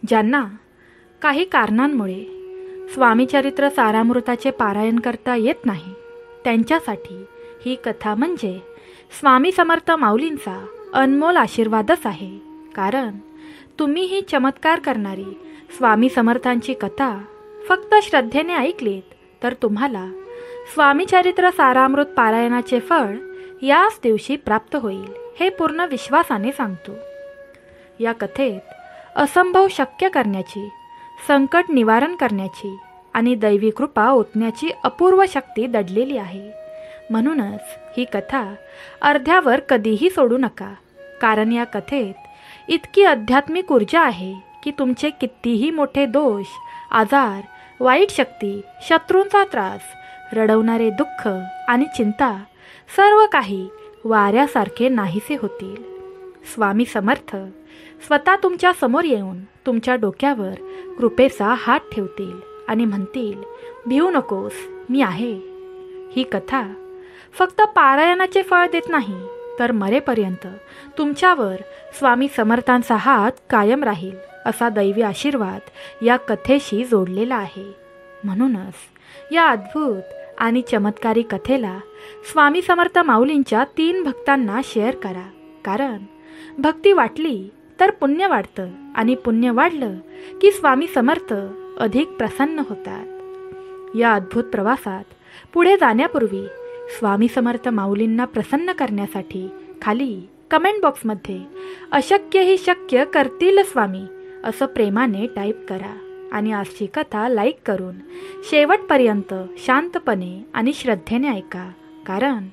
ज्यांना काही कारणांमुळे स्वामीचरित्र सारामृताचे पारायण करता येत नाही, त्यांच्यासाठी ही कथा म्हणजे स्वामी समर्थ माऊलींचा अनमोल आशीर्वादच आहे. कारण तुम्ही ही चमत्कार करणारी स्वामी समर्थांची कथा फक्त श्रद्धेने ऐकलीत तर तुम्हाला स्वामीचरित्र सारामृत पारायणाचे फळ याच दिवशी प्राप्त होईल, हे पूर्ण विश्वासाने सांगतो. या कथेत असंभव शक्य करण्याची, संकट निवारण करण्याची आणि दैवी कृपा ओतण्याची अपूर्व शक्ती दडलेली आहे. म्हणूनच ही कथा अर्ध्यावर कधीही सोडू नका. कारण या कथेत इतकी आध्यात्मिक ऊर्जा आहे की तुमचे कितीही मोठे दोष, आजार, वाईट शक्ती, शत्रूंचा त्रास, रडवणारे दुःख आणि चिंता सर्व काही वाऱ्यासारखे नाहीसे होतील. स्वामी समर्थ स्वतः तुमच्या समोर येऊन तुमच्या डोक्यावर कृपेचा हात ठेवतील आणि म्हणतील, भिवू नकोस, मी आहे. ही कथा फक्त पारायणाचे फळ देत नाही, तर मरेपर्यंत तुमच्यावर स्वामी समर्थांचा हात कायम राहील असा दैवी आशीर्वाद या कथेशी जोडलेला आहे. म्हणूनच या अद्भुत आणि चमत्कारी कथेला स्वामी समर्थ माऊलींच्या 3 भक्तांना शेअर करा. कारण भक्ती वाटली तर पुण्य वाढतं आणि पुण्य वाढलं की स्वामी समर्थ अधिक प्रसन्न होतात. या अद्भुत प्रवासात पुढे जाण्यापूर्वी स्वामी समर्थ माऊलींना प्रसन्न करण्यासाठी खाली कमेंट बॉक्समध्ये अशक्य ही शक्य करतील स्वामी असं प्रेमाने टाईप करा आणि आजची कथा लाईक करून शेवटपर्यंत शांतपणे आणि श्रद्धेने ऐका. कारण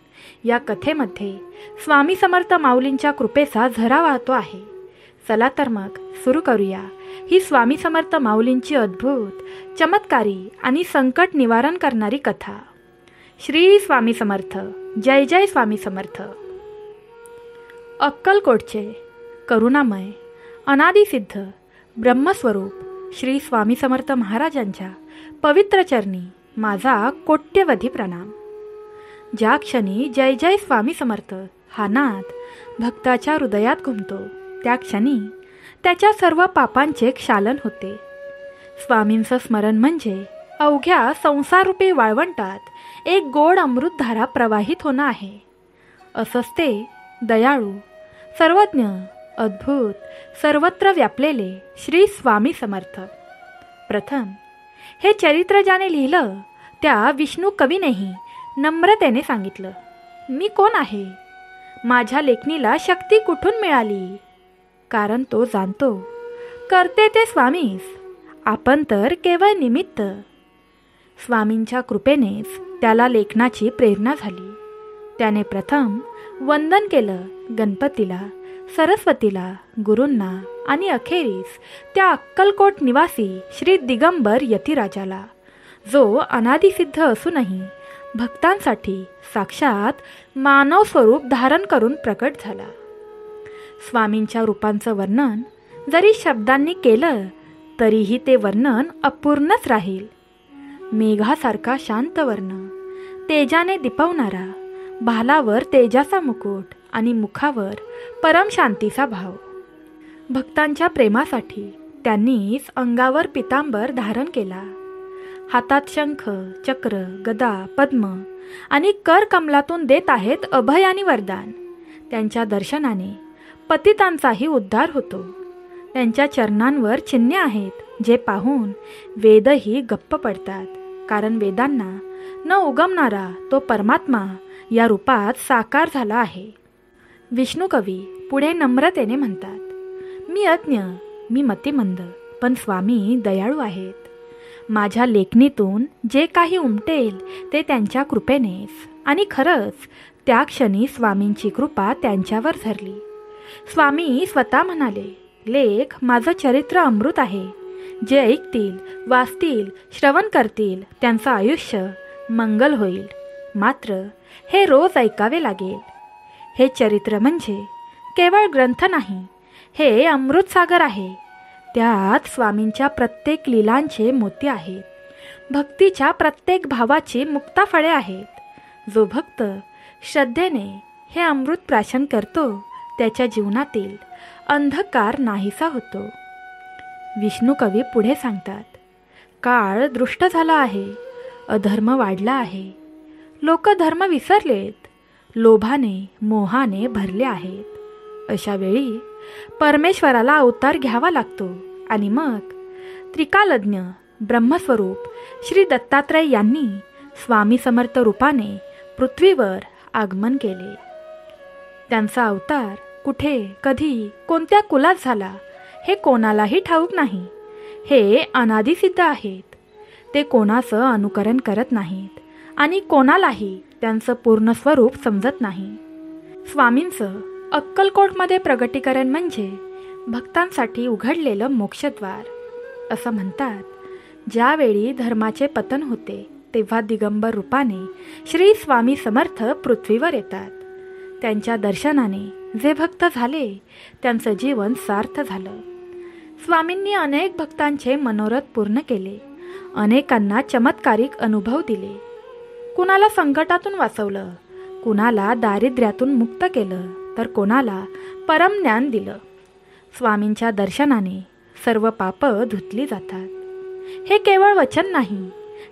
या कथेमध्ये स्वामी समर्थ माऊलींच्या कृपेचा झरा वाहतो आहे. चला तर मग सुरू करूया ही स्वामी समर्थ माऊलींची अद्भुत, चमत्कारी आणि संकट निवारण करणारी कथा. श्री स्वामी समर्थ. जय जय स्वामी समर्थ. अक्कलकोटचे करुणामय, अनादिसिद्ध ब्रह्मस्वरूप श्री स्वामी समर्थ महाराजांच्या पवित्र चरणी माझा कोट्यवधी प्रणाम. ज्या क्षणी जय जय स्वामी समर्थ हा नाद भक्ताच्या हृदयात घुमतो, त्या क्षणी त्याच्या सर्व पापांचे क्षालन होते. स्वामींचं स्मरण म्हणजे अवघ्या संसाररूपी वाळवंटात एक गोड अमृतधारा प्रवाहित होणं आहे. असंच ते दयाळू, सर्वज्ञ, अद्भुत, सर्वत्र व्यापलेले श्री स्वामी समर्थ. प्रथम हे चरित्र ज्याने लिहिलं त्या विष्णू कवीनेही नम्रतेने सांगितलं, मी कोण आहे, माझ्या लेखणीला शक्ती कुठून मिळाली. कारण तो जाणतो करते ते स्वामीच, आपण तर केवळ निमित्त. स्वामींच्या कृपेनेच त्याला लेखनाची प्रेरणा झाली. त्याने प्रथम वंदन केलं गणपतीला, सरस्वतीला, गुरूंना आणि अखेरीस त्या अक्कलकोट निवासी श्री दिगंबर यतिराजाला, जो अनादिसिद्ध असूनही भक्तांसाठी साक्षात मानव स्वरूप धारण करून प्रकट झाला. स्वामींच्या रूपांचं वर्णन जरी शब्दांनी केलं तरीही ते वर्णन अपूर्णच राहील. मेघासारखा शांत वर्ण, तेजाने दिपवणारा, भालावर तेजाचा मुकुट आणि मुखावर परम शांतीचा भाव. भक्तांच्या प्रेमासाठी त्यांनीच अंगावर पितांबर धारण केला. हातात शंख, चक्र, गदा, पद्म आणि कर कमलातून देत आहेत अभय आणि वरदान. त्यांच्या दर्शनाने पतितांचाही उद्धार होतो. त्यांच्या चरणांवर चिन्हे आहेत जे पाहून वेदही गप्प पडतात. कारण वेदांना न उगमणारा तो परमात्मा या रूपात साकार झाला आहे. विष्णू कवी पुढे नम्रतेने म्हणतात, मी अज्ञ, मी मतिमंद, पण स्वामी दयाळू आहेत. माझ्या लेखणीतून जे काही उमटेल ते त्यांच्या कृपेनेच. आणि खरंच त्या क्षणी स्वामींची कृपा त्यांच्यावर झरली. स्वामी स्वतः म्हणाले, लेख माझं चरित्र अमृत आहे. जे ऐकतील, वाचतील, श्रवण करतील त्यांचं आयुष्य मंगल होईल. मात्र हे रोज ऐकावे लागेल. हे चरित्र म्हणजे केवळ ग्रंथ नाही, हे अमृतसागर आहे. त्यात स्वामींच्या प्रत्येक लीलांचे मोती आहेत. भक्तीच्या प्रत्येक भावाची मुक्ताफळे आहेत. जो भक्त श्रद्धेने हे अमृत प्राशन करतो त्याच्या जीवनातील अंधकार नाहीसा होतो. विष्णू कवी पुढे सांगतात, काळ दृष्ट झाला आहे, अधर्म वाढला आहे, लोक धर्म विसरलेत, लोभाने मोहाने भरले आहेत. अशा वेळी परमेश्वराला अवतार घ्यावा लागतो आणि मग त्रिकालज्ञ ब्रह्मस्वरूप श्री दत्तात्रय यांनी स्वामी समर्थ रूपाने पृथ्वीवर आगमन केले. त्यांचा अवतार कुठे, कधी, कोणत्या कुलात झाला हे कोणालाही ठाऊक नाही. हे अनादिसिद्ध आहेत. ते कोणाचं अनुकरण करत नाहीत आणि कोणालाही त्यांचं पूर्ण स्वरूप समजत नाही. स्वामींचं अक्कलकोटमध्ये प्रगटीकरण म्हणजे भक्तांसाठी उघडलेलं मोक्षद्वार. असं म्हणतात, ज्यावेळी धर्माचे पतन होते तेव्हा दिगंबर रूपाने श्री स्वामी समर्थ पृथ्वीवर येतात. त्यांच्या दर्शनाने जे भक्त झाले त्यांचं जीवन सार्थ झालं. स्वामींनी अनेक भक्तांचे मनोरथ पूर्ण केले, अनेकांना चमत्कारिक अनुभव दिले. कुणाला संकटातून वाचवलं, कुणाला दारिद्र्यातून मुक्त केलं, तर कोणाला परमज्ञान दिलं. स्वामींच्या दर्शनाने सर्व पापं धुतली जातात. हे केवळ वचन नाही,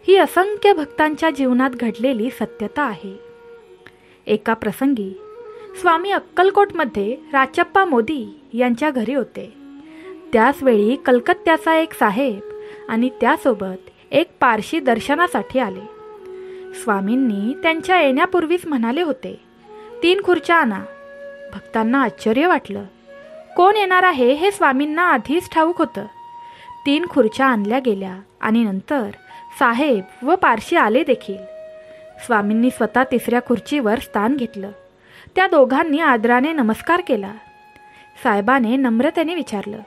ही असंख्य भक्तांच्या जीवनात घडलेली सत्यता आहे. एका प्रसंगी स्वामी अक्कलकोटमध्ये राचप्पा मोदी यांच्या घरी होते. त्याचवेळी कलकत्त्याचा एक साहेब आणि त्यासोबत एक पारशी दर्शनासाठी आले. स्वामींनी त्यांच्या येण्यापूर्वीच म्हणाले होते, 3 खुर्च्या आणा. भक्तांना आश्चर्य वाटलं. कोण येणार आहे हे स्वामींना आधीच ठाऊक होतं. 3 खुर्च्या आणल्या गेल्या आणि नंतर साहेब व पारशी आले देखील. स्वामींनी स्वतः 3ऱ्या खुर्चीवर स्थान घेतलं. त्या दोघांनी आदराने नमस्कार केला. साहेबाने नम्रतेने विचारलं,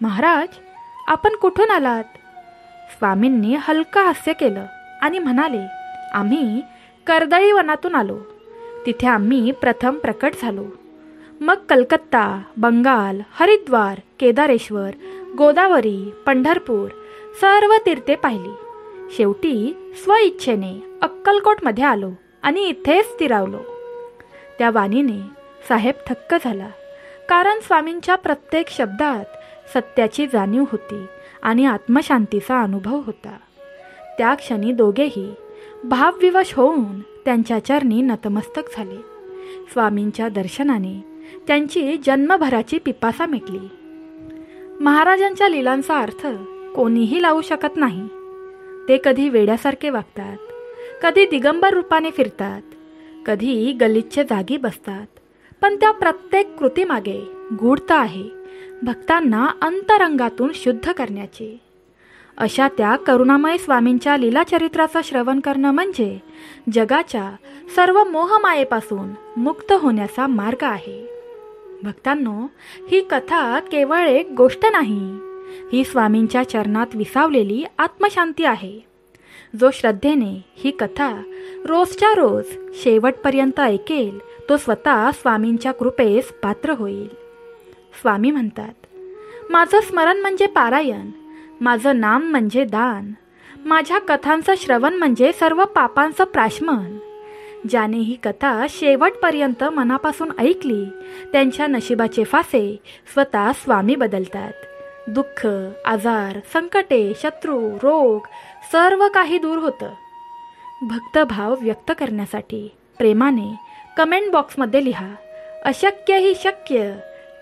महाराज, आपण कुठून आलात? स्वामींनी हलकं हास्य केलं आणि म्हणाले, आम्ही कर्दळी वनातून आलो. तिथे आम्ही प्रथम प्रकट झालो. मग कलकत्ता, बंगाल, हरिद्वार, केदारेश्वर, गोदावरी, पंढरपूर सर्व तीर्थे पाहिली. शेवटी स्वइच्छेने अक्कलकोटमध्ये आलो आणि इथेच स्थिरावलो. त्या वाणीने साहेब थक्क झाला, कारण स्वामींच्या प्रत्येक शब्दात सत्याची जाणीव होती आणि आत्मशांतीचा अनुभव होता. त्या क्षणी दोघेही भावविवश होऊन त्यांच्या चरणी नतमस्तक झाले. स्वामींच्या दर्शनाने त्यांची जन्मभराची पिपासा मिटली. महाराजांच्या लीलांचा अर्थ कोणीही लावू शकत नाही. ते कधी वेड्यासारखे वागतात, कधी दिगंबर रूपाने फिरतात, कधी गलिच्छ जागी बसतात, पण त्या प्रत्येक कृतीमागे गूढता आहे, भक्तांना अंतरंगातून शुद्ध करण्याची. अशा त्या करुणामय स्वामींच्या लीलाचरित्राचं श्रवण करणं म्हणजे जगाच्या सर्व मोहमायेपासून मुक्त होण्याचा मार्ग आहे. भक्तांनो, ही कथा केवळ एक गोष्ट नाही, ही स्वामींच्या चरणात विसावलेली आत्मशांती आहे. जो श्रद्धेने ही कथा रोजच्या रोज शेवटपर्यंत ऐकेल तो स्वतः स्वामींच्या कृपेस पात्र होईल. स्वामी म्हणतात, माझं स्मरण म्हणजे पारायण, माझं नाम म्हणजे दान, माझ्या कथांचं श्रवण म्हणजे सर्व पापांचं प्राशमन. ज्याने ही कथा शेवटपर्यंत मनापासून ऐकली त्यांच्या नशिबाचे फासे स्वतः स्वामी बदलतात. दुःख, आजार, संकटे, शत्रू, रोग सर्व काही दूर होतं. भक्तभाव व्यक्त करण्यासाठी प्रेमाने कमेंट बॉक्समध्ये लिहा, अशक्य ही शक्य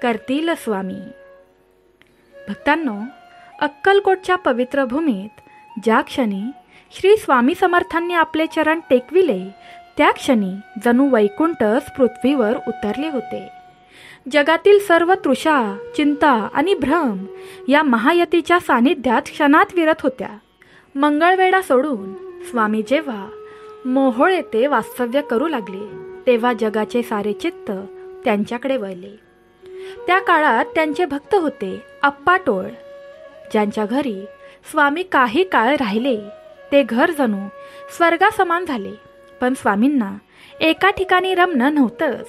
करतील स्वामी. भक्तांनो, अक्कलकोटच्या पवित्र भूमीत ज्या क्षणी श्री स्वामी समर्थांनी आपले चरण टेकविले त्या क्षणी जणू वैकुंठच पृथ्वीवर उतरले होते. जगातील सर्व तृषा, चिंता आणि भ्रम या महायतीच्या सानिध्यात क्षणात विरत होत्या. मंगळवेढा सोडून स्वामी जेव्हा मोहोळ येथे वास्तव्य करू लागले तेव्हा जगाचे सारे चित्त त्यांच्याकडे वळले. त्या काळात त्यांचे भक्त होते अप्पाटोळ, ज्यांच्या घरी स्वामी काही काळ राहिले. ते घर जणू स्वर्गासमान झाले. पण स्वामींना एका ठिकाणी रमणं नव्हतंच.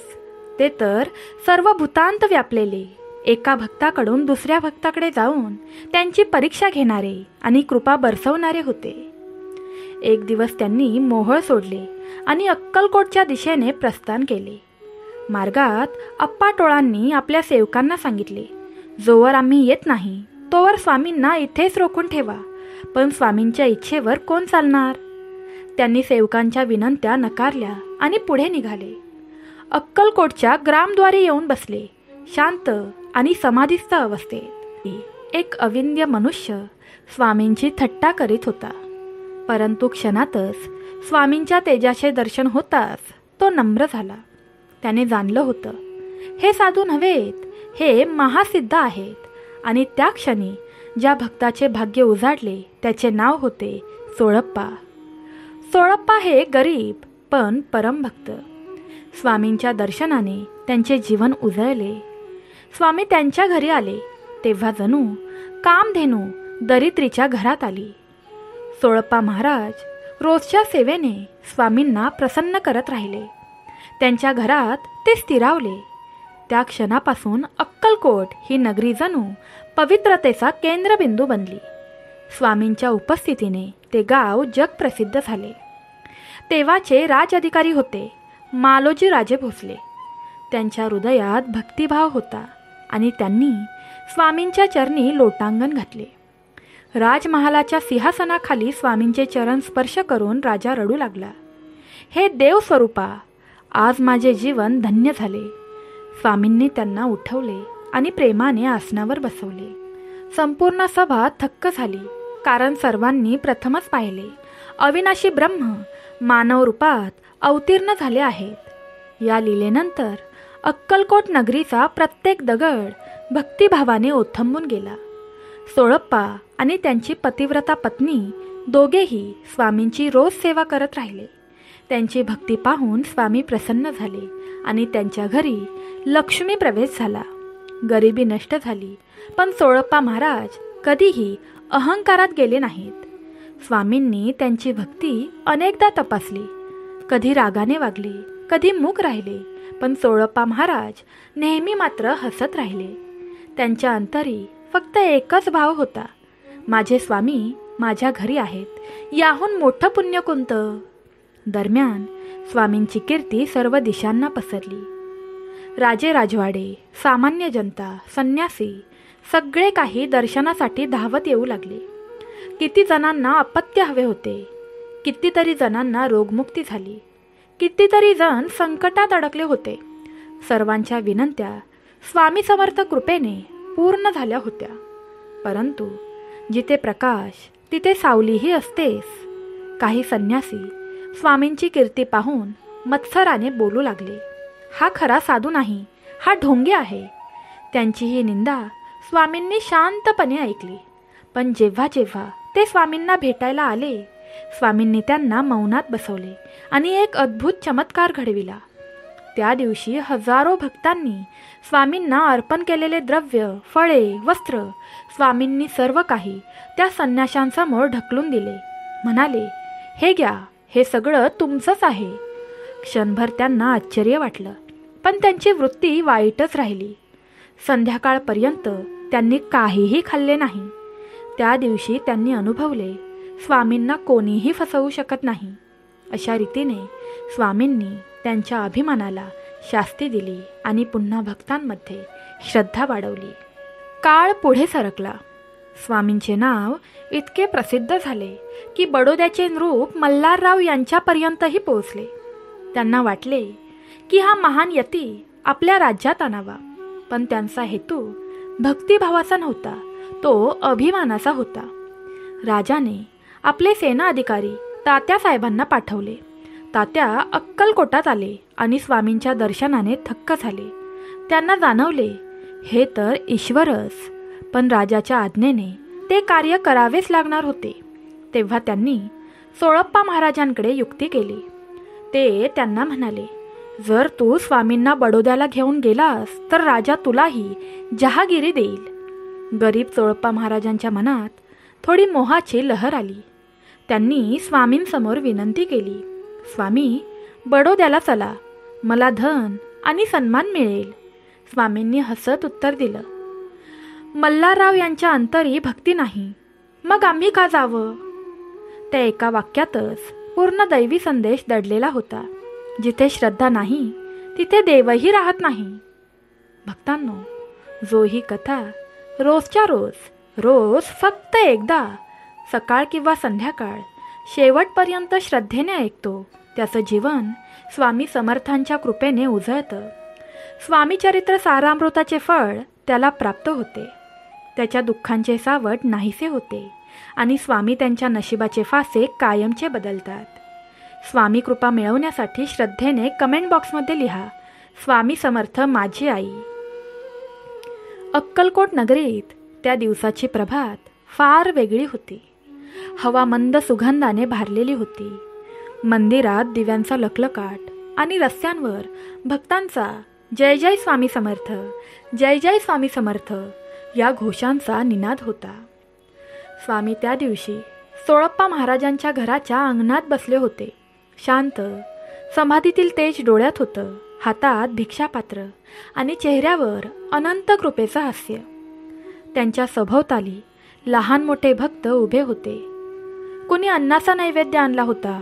ते तर सर्व भूतांत व्यापलेले, एका भक्ताकडून दुसऱ्या भक्ताकडे जाऊन त्यांची परीक्षा घेणारे आणि कृपा बरसवणारे होते. एक दिवस त्यांनी मोहोळ सोडले आणि अक्कलकोटच्या दिशेने प्रस्थान केले. मार्गात अप्पाटोळांनी आपल्या सेवकांना सांगितले, जोवर आम्ही येत नाही तोवर स्वामींना इथेच रोखून ठेवा, पण स्वामींच्या इच्छेवर कोण चालणार? त्यांनी सेवकांच्या विनंत्या नकारल्या आणि पुढे निघाले. अक्कलकोटच्या ग्रामद्वारी येऊन बसले. शांत आणि समाधिस्थ अवस्थेत एक अविंद्य मनुष्य स्वामींची थट्टा करीत होता. परंतु क्षणातच स्वामींच्या तेजाचे दर्शन होताच तो नम्र झाला. त्याने जाणलं होतं, हे साधू नव्हेत, हे महासिद्ध आहेत. आणि त्या क्षणी ज्या भक्ताचे भाग्य उजाडले त्याचे नाव होते सोळप्पा. सोळप्पा हे गरीब पण परमभक्त. स्वामींच्या दर्शनाने त्यांचे जीवन उजळले. स्वामी त्यांच्या घरी आले तेव्हा जणू कामधेनू दरिद्रीच्या घरात आली. सोळप्पा महाराज रोजच्या सेवेने स्वामींना प्रसन्न करत राहिले. त्यांच्या घरात ते स्थिरावले. त्या क्षणापासून अक्कलकोट ही नगरी जणू पवित्रतेचा केंद्रबिंदू बनली. स्वामींच्या उपस्थितीने ते गाव जगप्रसिद्ध झाले. तेव्हाचे राज अधिकारी होते मालोजी राजे भोसले. त्यांच्या हृदयात भक्तिभाव होता आणि त्यांनी स्वामींच्या चरणी लोटांगण घातले. राजमहालाच्या सिंहासनाखाली स्वामींचे चरण स्पर्श करून राजा रडू लागला. हे देव स्वरूपा, आज माझे जीवन धन्य झाले. स्वामींनी त्यांना उठवले आणि प्रेमाने आसनावर बसवले. संपूर्ण सभा थक्क झाली, कारण सर्वांनी प्रथमच पाहिले अविनाशी ब्रह्म मानव रूपात अवतीर्ण झाले आहेत. या लीलेनंतर अक्कलकोट नगरीचा प्रत्येक दगड भक्तिभावाने ओथंबून गेला. सोळप्पा आणि त्यांची पतिव्रता पत्नी दोघेही स्वामींची रोज सेवा करत राहिले. त्यांची भक्ती पाहून स्वामी प्रसन्न झाले आणि त्यांच्या घरी लक्ष्मी प्रवेश झाला. गरिबी नष्ट झाली, पण सोळप्पा महाराज कधीही अहंकारात गेले नाहीत. स्वामींनी त्यांची भक्ती अनेकदा तपासली. कधी रागाने वागले, कधी मूक राहिले, पण सोळप्पा महाराज नेहमी मात्र हसत राहिले. त्यांच्या अंतरी फक्त एकच भाव होता, माझे स्वामी माझ्या घरी आहेत, याहून मोठं पुण्य कोणतं? दरम्यान स्वामींची कीर्ती सर्व दिशांना पसरली. राजे राजवाडे, सामान्य जनता, संन्यासी सगळे काही दर्शनासाठी धावत येऊ लागले. किती जणांना अपत्य हवे होते, कितीतरी जणांना रोगमुक्ती झाली, कितीतरी जण संकटात अडकले होते. सर्वांच्या विनंत्या स्वामी समर्थ कृपेने पूर्ण झाल्या होत्या. परंतु जिथे प्रकाश तिथे सावलीही असतेच. काही संन्यासी स्वामींची कीर्ती पाहून मत्सराने बोलू लागले, हा खरा साधू नाही, हा ढोंगी आहे. त्यांची ही निंदा स्वामींनी शांतपणे ऐकली. पण जेव्हा जेव्हा ते स्वामींना भेटायला आले, स्वामींनी त्यांना मौनात बसवले आणि एक अद्भुत चमत्कार घडविला. त्या दिवशी हजारो भक्तांनी स्वामींना अर्पण केलेले द्रव्य, फळे, वस्त्र स्वामींनी सर्व काही त्या संन्याशांसमोर ढकलून दिले. म्हणाले, हे घ्या, हे सगळं तुमचंच आहे. क्षणभर त्यांना आश्चर्य वाटलं, पण त्यांची वृत्ती वाईटच राहिली. संध्याकाळपर्यंत त्यांनी काहीही खाल्ले नाही. त्या दिवशी त्यांनी अनुभवले, स्वामींना कोणीही फसवू शकत नाही. अशा रीतीने स्वामींनी त्यांच्या अभिमानाला शास्ती दिली आणि पुन्हा भक्तांमध्ये श्रद्धा वाढवली. काळ पुढे सरकला. स्वामींचे नाव इतके प्रसिद्ध झाले की बडोद्याचे नृप मल्हारराव यांच्यापर्यंतही पोहोचले. त्यांना वाटले की हा महान यती आपल्या राज्यात आणावा, पण त्यांचा हेतू भक्तिभावाचा नव्हता, तो अभिमानाचा होता. राजाने आपले सेना अधिकारी तात्यासाहेबांना पाठवले. तात्या अक्कलकोटात आले आणि स्वामींच्या दर्शनाने थक्क झाले. त्यांना जाणवले, हे तर ईश्वरच, पण राजाच्या आज्ञेने ते कार्य करावेच लागणार होते. तेव्हा त्यांनी सोळप्पा महाराजांकडे युक्ती केली. ते त्यांना म्हणाले, जर तू स्वामींना बडोद्याला घेऊन गेलास तर राजा तुलाही जहागिरी देईल. गरीब सोळप्पा महाराजांच्या मनात थोडी मोहाची लहर आली. त्यांनी स्वामींसमोर विनंती केली, स्वामी, बडोद्याला चला, मला धन आणि सन्मान मिळेल. स्वामींनी हसत उत्तर दिलं, मल्हारराव यांच्या अंतरी भक्ती नाही, मग आम्ही का जावं? त्या एका वाक्यातच पूर्ण दैवी संदेश दडलेला होता. जिथे श्रद्धा नाही तिथे देवही राहत नाही. भक्तांनो, जो ही कथा रोजच्या रोज रोज फक्त एकदा, सकाळ किंवा संध्याकाळ, शेवटपर्यंत श्रद्धेने ऐकतो, त्याचं जीवन स्वामी समर्थांच्या कृपेने उजळतं. स्वामीचरित्र सारामृताचे फळ त्याला प्राप्त होते. त्याच्या दुःखांचे सावट नाहीसे होते आणि स्वामी त्यांच्या नशिबाचे फासे कायमचे बदलतात. स्वामी कृपा मिळवण्यासाठी श्रद्धेने कमेंट बॉक्समध्ये लिहा, स्वामी समर्थ माझी आई. अक्कलकोट नगरीत त्या दिवसाची प्रभात फार वेगळी होती. हवा मंद सुगंधाने भारलेली होती. मंदिरात दिव्यांचा लखलखाट आणि रस्त्यांवर भक्तांचा जय जय स्वामी समर्थ, जय जय स्वामी समर्थ या घोषांचा निनाद होता. स्वामी त्या दिवशी सोळप्पा महाराजांच्या घराच्या अंगणात बसले होते. शांत, समाधीतील तेज डोळ्यात होतं, हातात भिक्षापात्र आणि चेहऱ्यावर अनंत कृपेचं हास्य. त्यांच्या सभोवताली लहान मोठे भक्त उभे होते. कुणी अन्नाचा नैवेद्य आणला होता,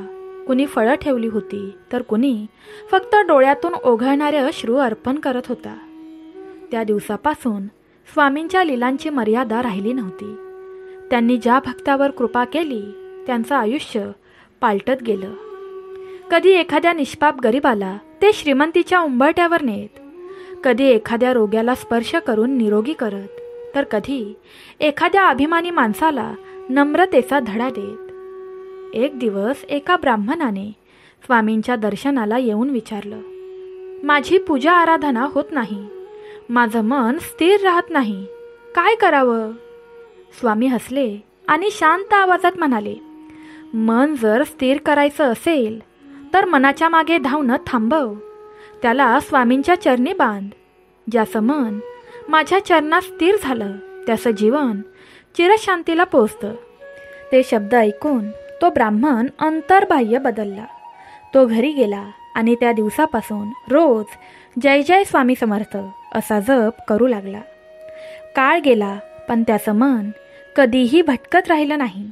कुणी फळं ठेवली होती, तर कुणी फक्त डोळ्यातून ओघळणारे अश्रू अर्पण करत होता. त्या दिवसापासून स्वामींच्या लीलांची मर्यादा राहिली नव्हती. त्यांनी ज्या भक्तावर कृपा केली त्यांचं आयुष्य पालटत गेलं. कधी एखाद्या निष्पाप गरिबाला ते श्रीमंतीच्या उंबरठ्यावर नेत, कधी एखाद्या रोग्याला स्पर्श करून निरोगी करत, तर कधी एखाद्या अभिमानी माणसाला नम्रतेचा धडा देत. एक दिवस एका ब्राह्मणाने स्वामींच्या दर्शनाला येऊन विचारलं, माझी पूजा आराधना होत नाही, माझं मन स्थिर राहत नाही, काय करावं? स्वामी हसले आणि शांत आवाजात म्हणाले, मन जर स्थिर करायचं असेल तर मनाच्या मागे धावणं थांबव, त्याला स्वामींच्या चरणी बांध. ज्याचं मन माझ्या चरणात स्थिर झालं त्याचं जीवन चिरशांतीला पोचतं. ते शब्द ऐकून तो ब्राह्मण अंतर्बाह्य बदलला. तो घरी गेला आणि त्या दिवसापासून रोज जय जय स्वामी समर्थ असा जप करू लागला. काळ गेला पण त्याचं मन कधीही भटकत राहिलं नाही.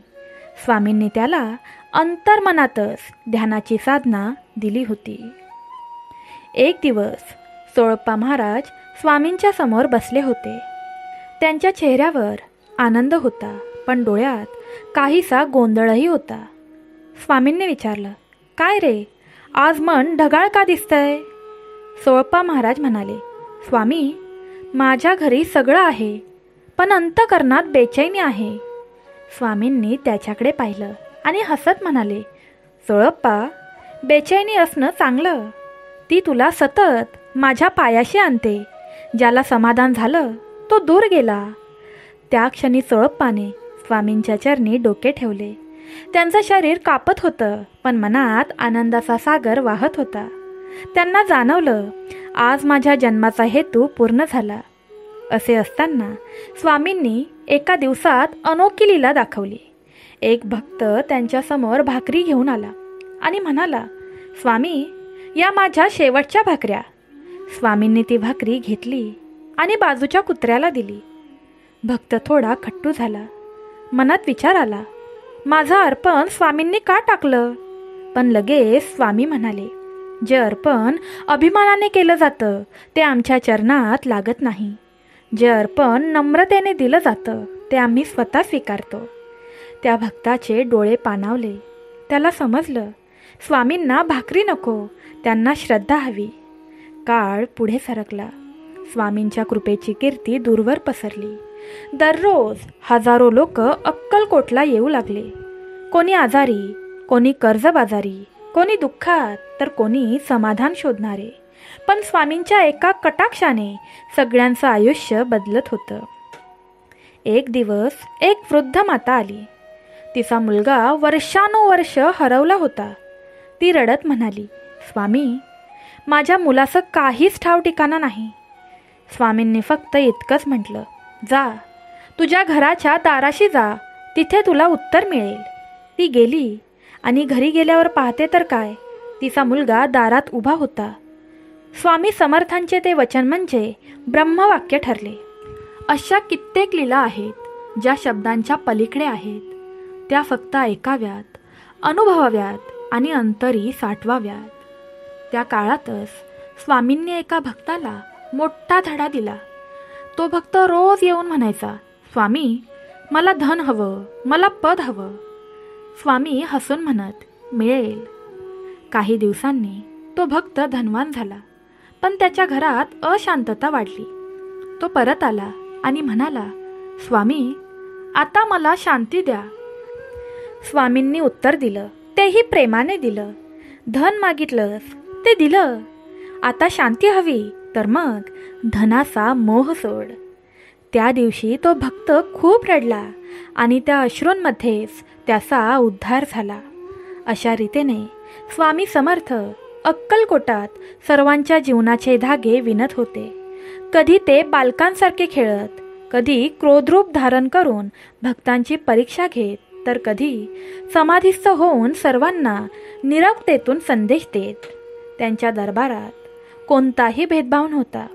स्वामींनी त्याला अंतर्मनातच ध्यानाची साधना दिली होती. एक दिवस सोळप्पा महाराज स्वामींच्या समोर बसले होते. त्यांच्या चेहऱ्यावर आनंद होता, पण डोळ्यात काहीसा गोंधळही होता. स्वामींनी विचारलं, काय रे, आज मन ढगाळ का दिसतंय? सोळप्पा महाराज म्हणाले, स्वामी, माझ्या घरी सगळं आहे, पण अंतःकरणात बेचैनी आहे. स्वामींनी त्याच्याकडे पाहिलं आणि हसत म्हणाले, सोळप्पा, बेचैनी असणं चांगलं, ती तुला सतत माझ्या पायाशी आणते. ज्याला समाधान झालं तो दूर गेला. त्या क्षणी सोळप्पाने स्वामींच्या चरणी डोके ठेवले. त्यांचं शरीर कापत होतं, पण मनात आनंदाचा सागर वाहत होता. त्यांना जाणवलं, आज माझ्या जन्माचा हेतू पूर्ण झाला. असे असताना स्वामींनी एका दिवसात अनोखी लीला दाखवली. एक भक्त त्यांच्यासमोर भाकरी घेऊन आला आणि म्हणाला, स्वामी, या माझ्या शेवटच्या भाकऱ्या. स्वामींनी ती भाकरी घेतली आणि बाजूच्या कुत्र्याला दिली. भक्त थोडा खट्टू झाला. मनात विचार आला, माझं अर्पण स्वामींनी का टाकलं? पण लगेच स्वामी म्हणाले, जे अर्पण अभिमानाने केलं जातं ते आमच्या चरणात लागत नाही. जे अर्पण नम्रतेने दिलं जातं ते आम्ही स्वतः स्वीकारतो. त्या भक्ताचे डोळे पाणावले. त्याला समजलं, स्वामींना भाकरी नको, त्यांना श्रद्धा हवी. काळ पुढे सरकला. स्वामींच्या कृपेची कीर्ती दूरवर पसरली. दररोज हजारो लोक अक्कलकोटला येऊ लागले. कोणी आजारी, कोणी कर्जबाजारी, कोणी दुःखात, तर कोणी समाधान शोधणारे. पण स्वामींच्या एका कटाक्षाने सगळ्यांचं आयुष्य बदलत होतं. एक दिवस एक वृद्ध माता आली. तिचा मुलगा वर्षानुवर्ष हरवला होता. ती रडत म्हणाली, स्वामी, माझ्या मुलाचं काहीच ठाव ठिकाणा नाही. स्वामींनी फक्त इतकंच म्हटलं, जा, तुझ्या घराच्या दाराशी जा, तिथे तुला उत्तर मिळेल. ती गेली आणि घरी गेल्यावर पाहते तर काय, तिचा मुलगा दारात उभा होता. स्वामी समर्थांचे ते वचन म्हणजे ब्रह्मवाक्य ठरले. अशा कित्येक लीला आहेत ज्या शब्दांच्या पलीकडे आहेत. त्या फक्त ऐकाव्यात, अनुभवाव्यात आणि अंतरी साठवाव्यात. त्या काळातच स्वामींनी एका भक्ताला मोठा धडा दिला. तो भक्त रोज येऊन म्हणायचा, स्वामी, मला धन हवं, मला पद हवं. स्वामी हसून म्हणत, मिळेल. काही दिवसांनी तो भक्त धनवान झाला, पण त्याच्या घरात अशांतता वाढली. तो परत आला आणि म्हणाला, स्वामी, आता मला शांती द्या. स्वामींनी उत्तर दिलं, तेही प्रेमाने दिलं. धन मागितलंस, ते दिलं. आता शांती हवी, तर मग धनाचा मोह सोड. त्या दिवशी तो भक्त खूप रडला आणि त्या अश्रूंमध्येच त्याचा उद्धार झाला. अशा रीतीने स्वामी समर्थ अक्कलकोटात सर्वांच्या जीवनाचे धागे विणत होते. कधी ते बालकांसारखे खेळत, कधी क्रोधरूप धारण करून भक्तांची परीक्षा घेत, तर कधी समाधीस्थ होऊन सर्वांना निरवतेतून संदेश देत. त्यांच्या दरबारात कोणताही भेदभाव नव्हता.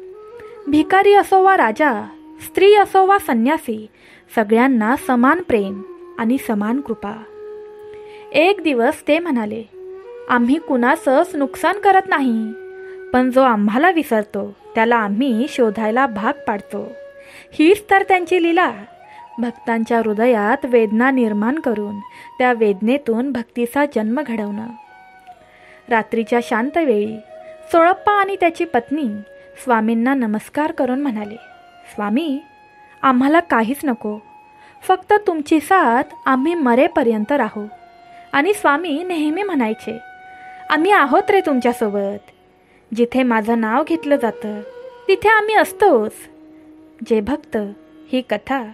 भिकारी असो वा राजा, स्त्री असो वा संन्यासी, सगळ्यांना समान प्रेम आणि समान कृपा. एक दिवस ते म्हणाले, आम्ही कुणाचंच नुकसान करत नाही, पण जो आम्हाला विसरतो त्याला आम्ही शोधायला भाग पाडतो. हीच तर त्यांची लीला. भक्तांच्या हृदयात वेदना निर्माण करून त्या वेदनेतून भक्तीचा जन्म घडवणं. रात्रीच्या शांत वेळी सोळप्पा आणि त्याची पत्नी स्वामींना नमस्कार करून म्हणाले, स्वामी, आम्हाला काहीच नको, फक्त तुमची साथ आम्ही मरेपर्यंत राहू. आणि स्वामी नेहमी म्हणायचे, आम्ही आहोत रे तुमच्यासोबत. जिथे माझं नाव घेतलं जातं तिथे आम्ही असतोच. जे भक्त ही कथा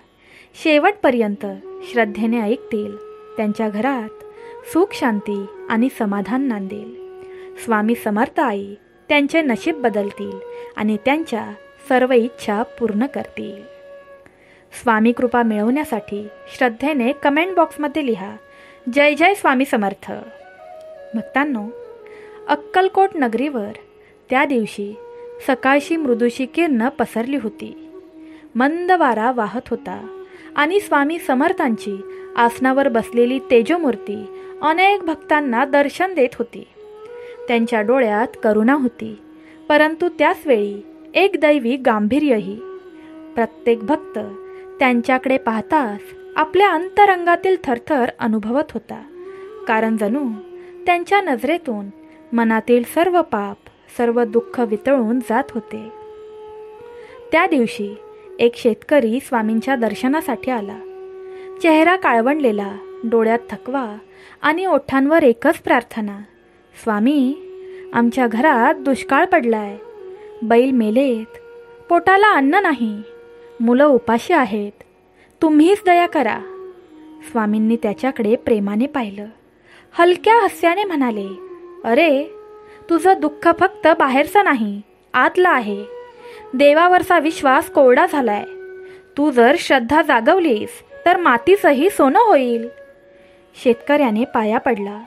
शेवटपर्यंत श्रद्धेने ऐकतील त्यांच्या घरात सुख, शांती आणि समाधान नांदेल. स्वामी समर्थ आई त्यांचे नशीब बदलतील आणि त्यांच्या सर्व इच्छा पूर्ण करतील. स्वामी कृपा मिळवण्यासाठी श्रद्धेने कमेंट बॉक्समध्ये लिहा, जय जय स्वामी समर्थ. भक्तांनो, अक्कलकोट नगरीवर त्या दिवशी सकाळची मृदूशी किरणं पसरली होती. मंद वारा वाहत होता आणि स्वामी समर्थांची आसनावर बसलेली तेजोमूर्ती अनेक भक्तांना दर्शन देत होती. त्यांच्या डोळ्यात करुणा होती, परंतु त्याचवेळी एक दैवी गांभीर्यही. प्रत्येक भक्त त्यांच्याकडे पाहताच आपल्या अंतरंगातील थरथर अनुभवत होता, कारण जणू त्यांच्या नजरेतून मनातील सर्व पाप, सर्व दुःख वितळून जात होते. त्या दिवशी एक शेतकरी स्वामींच्या दर्शनासाठी आला. चेहरा काळवंडलेला, डोळ्यात थकवा आणि ओठांवर एकच प्रार्थना, स्वामी, आमच्या घरात दुष्काळ पडलाय, बैल मेलेत, पोटाला अन्न नाही, मुलं उपाशी आहेत, तुम्हीच दया करा. स्वामींनी त्याच्याकडे प्रेमाने पाहिलं. हलक्या हास्याने म्हणाले, अरे, तुझं दुःख फक्त बाहेरचं नाही, आतलं आहे. देवावरचा विश्वास कोरडा झालाय. तू जर श्रद्धा जागवलीस तर मातीचंही सोनं होईल. शेतकऱ्याने पाया पडला.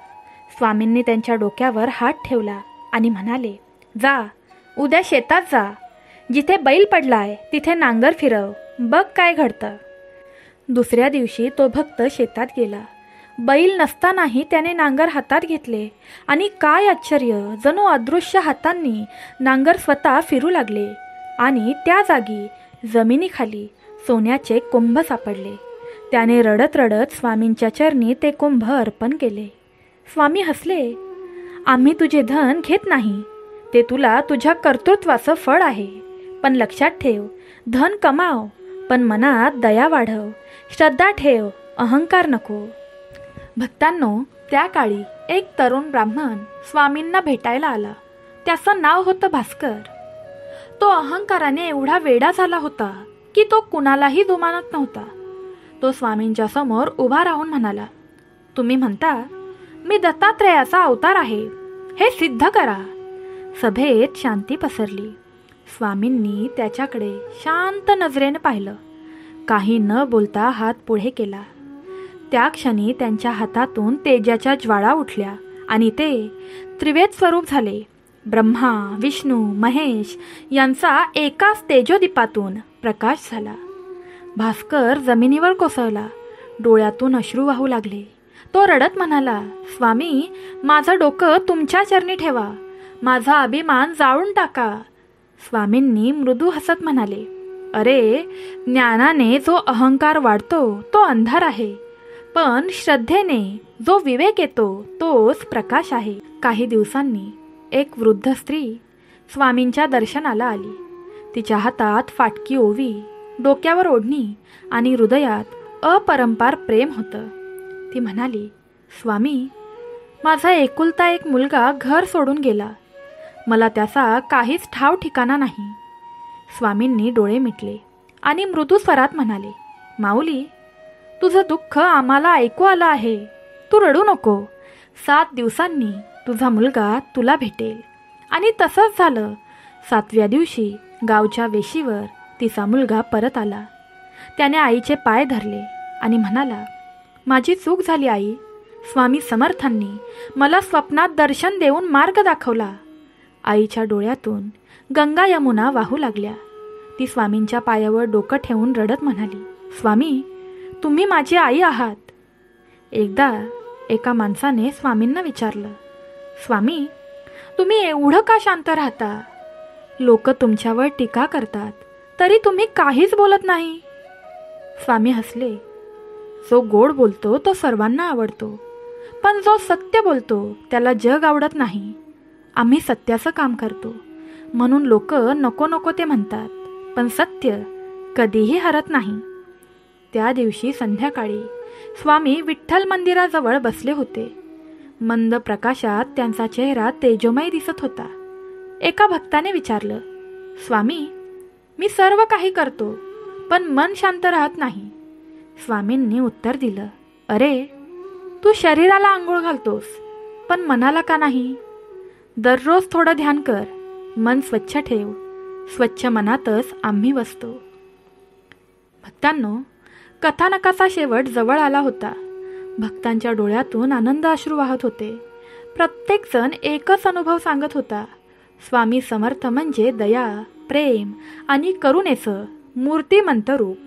स्वामींनी त्यांच्या डोक्यावर हात ठेवला आणि म्हणाले, जा, उद्या शेतात जा. जिथे बैल पडलाय तिथे नांगर फिरव, बघ काय घडतं. दुसऱ्या दिवशी तो भक्त शेतात गेला. बैल नसतानाही त्याने नांगर हातात घेतले आणि काय आश्चर्य, जणू अदृश्य हातांनी नांगर स्वतः फिरू लागले आणि त्या जागी जमिनीखाली सोन्याचे कुंभ सापडले. त्याने रडत रडत स्वामींच्या चरणी ते कुंभ अर्पण केले. स्वामी हसले, आम्ही तुझे धन घेत नाही, ते तुला तुझ्या कर्तृत्वाचं फळ आहे. पण लक्षात ठेव, धन कमाव, पण मनात दया वाढव, श्रद्धा ठेव, अहंकार नको. भक्तांनो, त्या काळी एक तरुण ब्राह्मण स्वामींना भेटायला आला. त्याचं नाव होतं भास्कर. तो अहंकाराने एवढा वेडा झाला होता की तो कुणालाही जुमानत नव्हता. तो स्वामींच्या समोर उभा राहून म्हणाला, तुम्ही म्हणता मी दत्तात्रेयाचा अवतार आहे, हे सिद्ध करा. सभेत शांती पसरली. स्वामींनी त्याच्याकडे शांत नजरेने पाहिलं. काही न बोलता हात पुढे केला. त्या क्षणी त्यांच्या हातातून तेजाच्या ज्वाळा उठल्या आणि ते त्रिवेद स्वरूप झाले. ब्रह्मा, विष्णू, महेश यांचा एकाच तेजोदीपातून प्रकाश झाला. भास्कर जमिनीवर कोसळला. डोळ्यातून अश्रू वाहू लागले. तो रडत म्हणाला, स्वामी, माझं डोकं तुमच्या चरणी ठेवा, माझा अभिमान जाळून टाका. स्वामींनी मृदू हसत म्हणाले, अरे, ज्ञानाने जो अहंकार वाढतो तो अंधार आहे, पण श्रद्धेने जो विवेक येतो तोच प्रकाश आहे. काही दिवसांनी एक वृद्ध स्त्री स्वामींच्या दर्शनाला आली. तिच्या हातात फाटकी ओवी, डोक्यावर ओढणी आणि हृदयात अपरंपार प्रेम होतं. ती म्हणाली, स्वामी, माझा एकुलता एक मुलगा घर सोडून गेला. मला त्याचा काहीच ठाव ठिकाणा नाही. स्वामींनी डोळे मिटले आणि मृदू स्वरात म्हणाले, माऊली, तुझं दुःख आम्हाला ऐकू आलं आहे. तू रडू नको. 7 दिवसांनी तुझा मुलगा तुला भेटेल. आणि तसंच झालं. 7व्या दिवशी गावच्या वेशीवर तिचा मुलगा परत आला. त्याने आईचे पाय धरले आणि म्हणाला, माझी चूक झाली आई. स्वामी समर्थांनी मला स्वप्नात दर्शन देऊन मार्ग दाखवला. आईच्या डोळ्यातून गंगा यमुना वाहू लागल्या. ती स्वामींच्या पायावर डोकं ठेवून रडत म्हणाली, स्वामी, तुम्ही माझी आई आहात. एकदा एका माणसाने स्वामींना विचारलं, स्वामी, तुम्ही एवढं का शांत राहता? लोक तुमच्यावर टीका करतात तरी तुम्ही काहीच बोलत नाही. स्वामी हसले, जो गोड बोलतो तो सर्वांना आवडतो, पण जो सत्य बोलतो त्याला जग आवडत नाही. आम्ही सत्याचं काम करतो म्हणून लोक नको नको ते म्हणतात, पण सत्य कधीही हरत नाही. त्या दिवशी संध्याकाळी स्वामी विठ्ठल मंदिराजवळ बसले होते. मंद प्रकाशात त्यांचा चेहरा तेजोमय दिसत होता. एका भक्ताने विचारलं, स्वामी, मी सर्व काही करतो पण मन शांत राहत नाही. स्वामींनी उत्तर दिलं, अरे, तू शरीराला आंघोळ घालतोस पण मनाला का नाही? दररोज थोडं ध्यान कर. मन स्वच्छ ठेव. स्वच्छ मनातच आम्ही वसतो. भक्तांनो, कथानकाचा शेवट जवळ आला होता. भक्तांच्या डोळ्यातून आनंद अश्रू वाहत होते. प्रत्येकजण एकच अनुभव सांगत होता, स्वामी समर्थ म्हणजे दया, प्रेम आणि करुणेचं मूर्तिमंत रूप.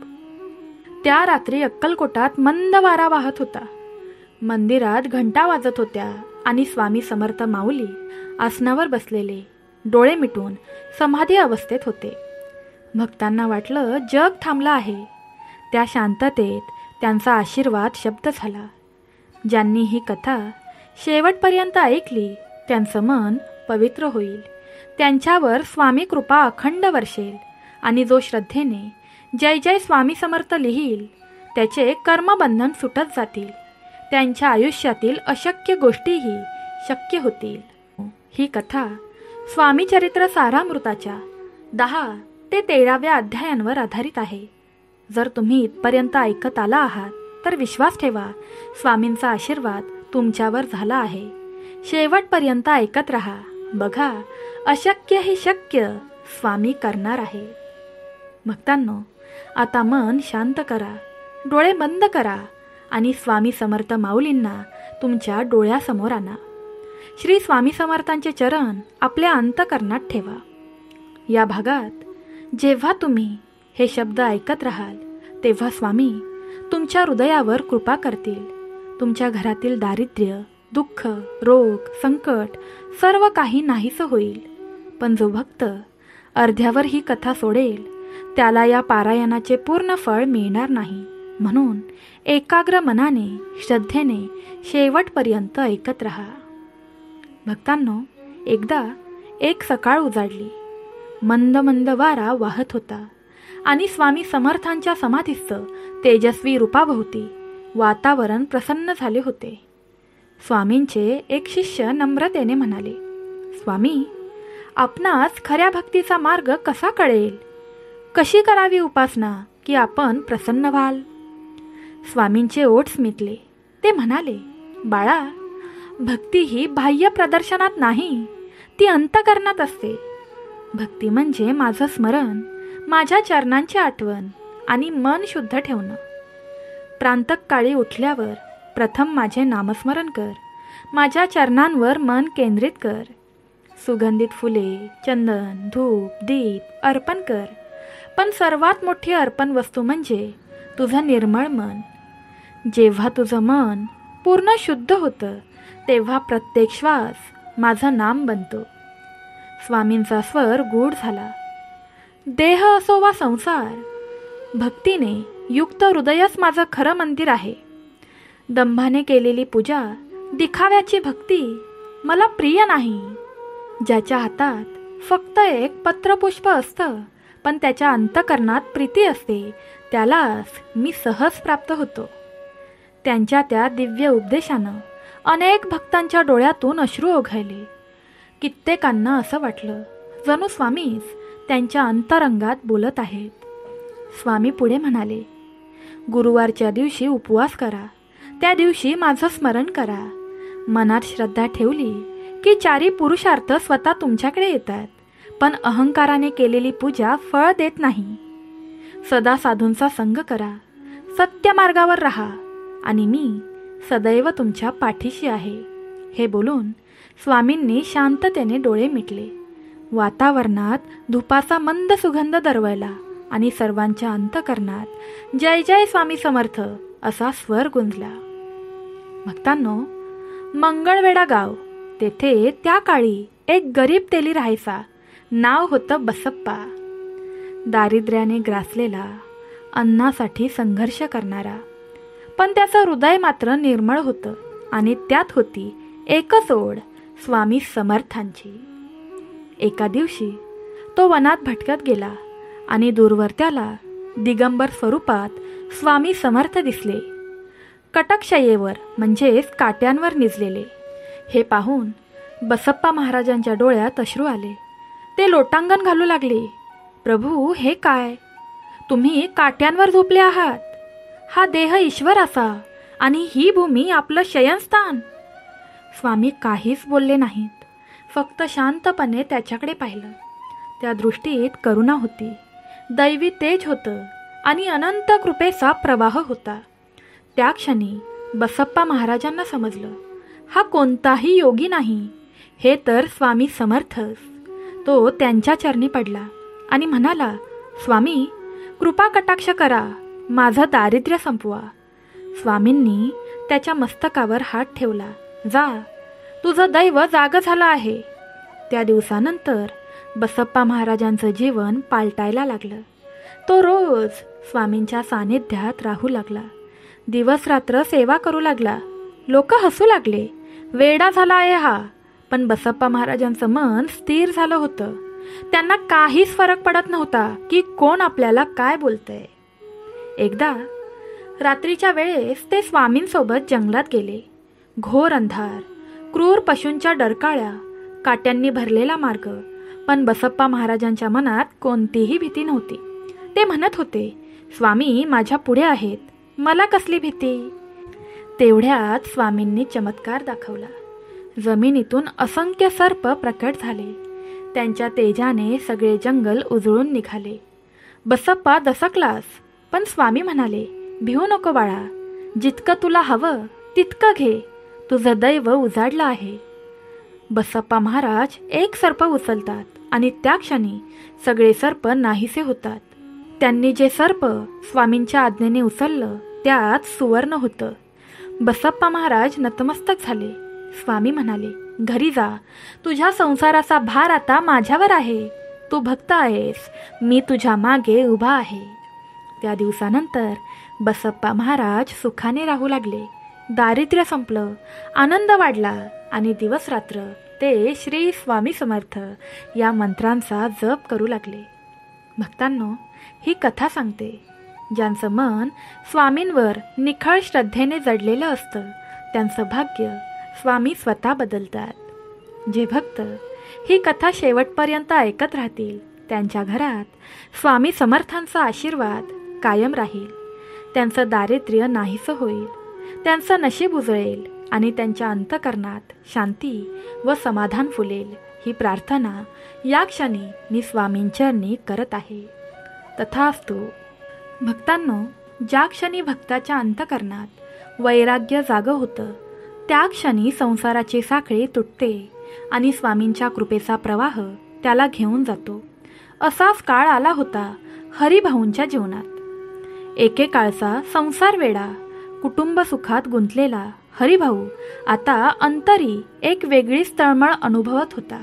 त्या रात्री अक्कलकोटात मंद वारा वाहत होता. मंदिरात घंटा वाजत होत्या आणि स्वामी समर्थ माऊली आसनावर बसलेले, डोळे मिटून समाधी अवस्थेत होते. भक्तांना वाटलं जग थांबलं आहे. त्या शांततेत त्यांचा आशीर्वाद शब्द झाला. ज्यांनी ही कथा शेवटपर्यंत ऐकली त्यांचं मन पवित्र होईल. त्यांच्यावर स्वामी कृपा अखंड वर्षेल आणि जो श्रद्धेने जय जय स्वामी समर्थ लिहील त्याचे कर्मबंधन सुटत जातील. त्यांच्या आयुष्यातील अशक्य गोष्टीही शक्य होतील. ही कथा स्वामी चरित्र सारामृताच्या 10 ते 13व्या अध्यायांवर आधारित आहे. जर तुम्ही इथपर्यंत ऐकत आला आहात तर विश्वास ठेवा, स्वामींचा आशीर्वाद तुमच्यावर झाला आहे. शेवटपर्यंत ऐकत राहा. बघा, अशक्य हे शक्य स्वामी करणार आहे. भक्तांनो, आता मन शांत करा, डोळे बंद करा आणि स्वामी समर्थ माऊलींना तुमच्या डोळ्यासमोर आणा. श्री स्वामी समर्थांचे चरण आपल्या अंतःकरणात ठेवा. या भागात जेव्हा तुम्ही हे शब्द ऐकत राहाल तेव्हा स्वामी तुमच्या हृदयावर कृपा करतील. तुमच्या घरातील दारिद्र्य, दुःख, रोग, संकट सर्व काही नाहीसं होईल. पण जो भक्त अर्ध्यावर ही कथा सोडेल त्याला या पारायणाचे पूर्ण फळ मिळणार नाही. म्हणून एकाग्र मनाने, श्रद्धेने शेवटपर्यंत ऐकत राहा. भक्तांनो, एकदा एक सकाळ उजाडली. मंद मंद वारा वाहत होता आणि स्वामी समर्थांच्या समाधीचं तेजस्वी रूपाभोवती वातावरण प्रसन्न झाले होते. स्वामींचे एक शिष्य नम्रतेने म्हणाले, स्वामी, आपणास खऱ्या भक्तीचा मार्ग कसा कळेल? कशी करावी उपासना की आपण प्रसन्न व्हाल? स्वामींचे ओठ स्मितले. ते म्हणाले, बाळा, भक्ती ही बाह्य प्रदर्शनात नाही, ती अंतःकरणात असते. भक्ती म्हणजे माझं स्मरण, माझ्या चरणांची आठवण आणि मन शुद्ध ठेवणं. प्रांतःकाळी उठल्यावर प्रथम माझे नामस्मरण कर. माझ्या चरणांवर मन केंद्रित कर. सुगंधित फुले, चंदन, धूप, दीप अर्पण कर. पण सर्वात मोठी अर्पण वस्तू म्हणजे तुझं निर्मळ मन. जेव्हा तुझं मन पूर्ण शुद्ध होतं तेव्हा प्रत्येक श्वास माझं नाम बनतो. स्वामींचा स्वर गूढ झाला. देह असो वा संसार, भक्तीने युक्त हृदयच माझं खरं मंदिर आहे. दंभाने केलेली पूजा, दिखाव्याची भक्ती मला प्रिय नाही. ज्याच्या हातात फक्त एक पत्रपुष्प असतं पण त्याच्या अंतःकरणात प्रीती असते, त्यालाच मी सहज प्राप्त होतो. त्यांच्या त्या दिव्य उपदेशानं अनेक भक्तांच्या डोळ्यातून अश्रू ओघळले. कित्येकांना असं वाटलं जणू स्वामीच त्यांच्या अंतरंगात बोलत आहेत. स्वामी पुढे म्हणाले, गुरुवारच्या दिवशी उपवास करा, त्या दिवशी माझं स्मरण करा. मनात श्रद्धा ठेवली की चारी पुरुषार्थ स्वतः तुमच्याकडे येतात, पण अहंकाराने केलेली पूजा फळ देत नाही. सदा साधूंचा संग करा, सत्य मार्गावर राहा आणि मी सदैव तुमच्या पाठीशी आहे. हे बोलून स्वामींनी शांततेने डोळे मिटले. वातावरणात धुपाचा मंद सुगंध दरवळला आणि सर्वांच्या अंतःकरणात जय जय स्वामी समर्थ असा स्वर गुंजला. भक्तांनो, मंगळवेढा गाव, तेथे त्या काळी एक गरीब तेली राहायचा. नाव होतं बसप्पा. दारिद्र्याने ग्रासलेला, अन्नासाठी संघर्ष करणारा, पण त्याचं हृदय मात्र निर्मळ होतं आणि त्यात होती एकच ओढ, स्वामी समर्थांची. एका दिवशी तो वनात भटकत गेला आणि दूरवर त्याला दिगंबर स्वरूपात स्वामी समर्थ दिसले, कटकशय्येवर म्हणजेच काट्यांवर निजलेले. हे पाहून बसप्पा महाराजांच्या डोळ्यात अश्रू आले. ते लोटांगण घालू लागले, प्रभू हे काय, तुम्ही काट्यांवर झोपले आहात. हा देह ईश्वराचा आणि ही भूमी आपलं शयनस्थान. स्वामी काहीच बोलले नाहीत, फक्त शांतपणे त्याच्याकडे पाहिलं. त्या दृष्टीत करुणा होती, दैवी तेज होतं आणि अनंत कृपेचा प्रवाह होता. त्या क्षणी बसप्पा महाराजांना समजलं, हा कोणताही योगी नाही, हे तर स्वामी समर्थच. तो त्यांच्या चरणी पडला आणि म्हणाला, स्वामी कृपा कटाक्ष करा, माझं दारिद्र्य संपवा. स्वामींनी त्याच्या मस्तकावर हात ठेवला. जा, तुझं दैव जाग झालं आहे. त्या दिवसानंतर बसप्पा महाराजांचं जीवन पालटायला लागलं. तो रोज स्वामींच्या सानिध्यात राहू लागला, दिवस रात्र सेवा करू लागला. लोक हसू लागले, वेडा झाला आहे हा. पण बसप्पा महाराजांचं मन स्थिर झालं होतं. त्यांना काहीच फरक पडत नव्हता की कोण आपल्याला काय बोलतंय. एकदा रात्रीच्या वेळेस ते स्वामींसोबत जंगलात गेले. घोर अंधार, क्रूर पशूंच्या डरकाळ्या, काट्यांनी भरलेला मार्ग, पण बसप्पा महाराजांच्या मनात कोणतीही भीती नव्हती. ते म्हणत होते, स्वामी माझ्या पुढे आहेत, मला कसली भीती. तेवढ्यात स्वामींनी चमत्कार दाखवला. जमिनीतून असंख्य सर्प प्रकट झाले. त्यांच्या तेजाने सगळे जंगल उजळून निघाले. बसप्पा दसकलास, पण स्वामी म्हणाले, भिवू नको बाळा, जितकं तुला हवं तितकं घे, तुझं दैव उजाडलं आहे. बसप्पा महाराज एक सर्प उचलतात आणि त्या क्षणी सगळे सर्प नाहीसे होतात. त्यांनी जे सर्प स्वामींच्या आज्ञेने उचललं त्यात सुवर्ण होतं. बसप्पा महाराज नतमस्तक झाले. स्वामी म्हणाले, घरी जा, तुझ्या संसाराचा भार आता माझ्यावर आहे. तू भक्त आहेस, मी तुझ्या मागे उभा आहे. त्या दिवसानंतर बसप्पा महाराज सुखाने राहू लागले. दारिद्र्य संपलं, आनंद वाढला आणि दिवस रात्र ते श्री स्वामी समर्थ या मंत्रांचा जप करू लागले. भक्तांनो, ही कथा सांगते, ज्यांचं मन स्वामींवर निखळ श्रद्धेने जडलेलं असतं त्यांचं भाग्य स्वामी स्वतः बदलतात. जे भक्त ही कथा शेवटपर्यंत ऐकत राहतील त्यांच्या घरात स्वामी समर्थांचा आशीर्वाद कायम राहील. त्यांचं दारिद्र्य नाहीसं होईल, त्यांचं नशीब उजळेल आणि त्यांच्या अंतःकरणात शांती व समाधान फुलेल. ही प्रार्थना या क्षणी मी स्वामींचरणी करत आहे. तथास्तु. भक्तांनो, ज्या क्षणी भक्ताच्या अंतःकरणात वैराग्य जागं होतं त्या क्षणी संसाराची साखळी तुटते आणि स्वामींच्या कृपेचा प्रवाह त्याला घेऊन जातो. असाच काळ आला होता हरिभाऊंच्या जीवनात. एकेकाळचा संसार वेडा, कुटुंब सुखात गुंतलेला हरिभाऊ आता अंतरी एक वेगळीच तळमळ अनुभवत होता.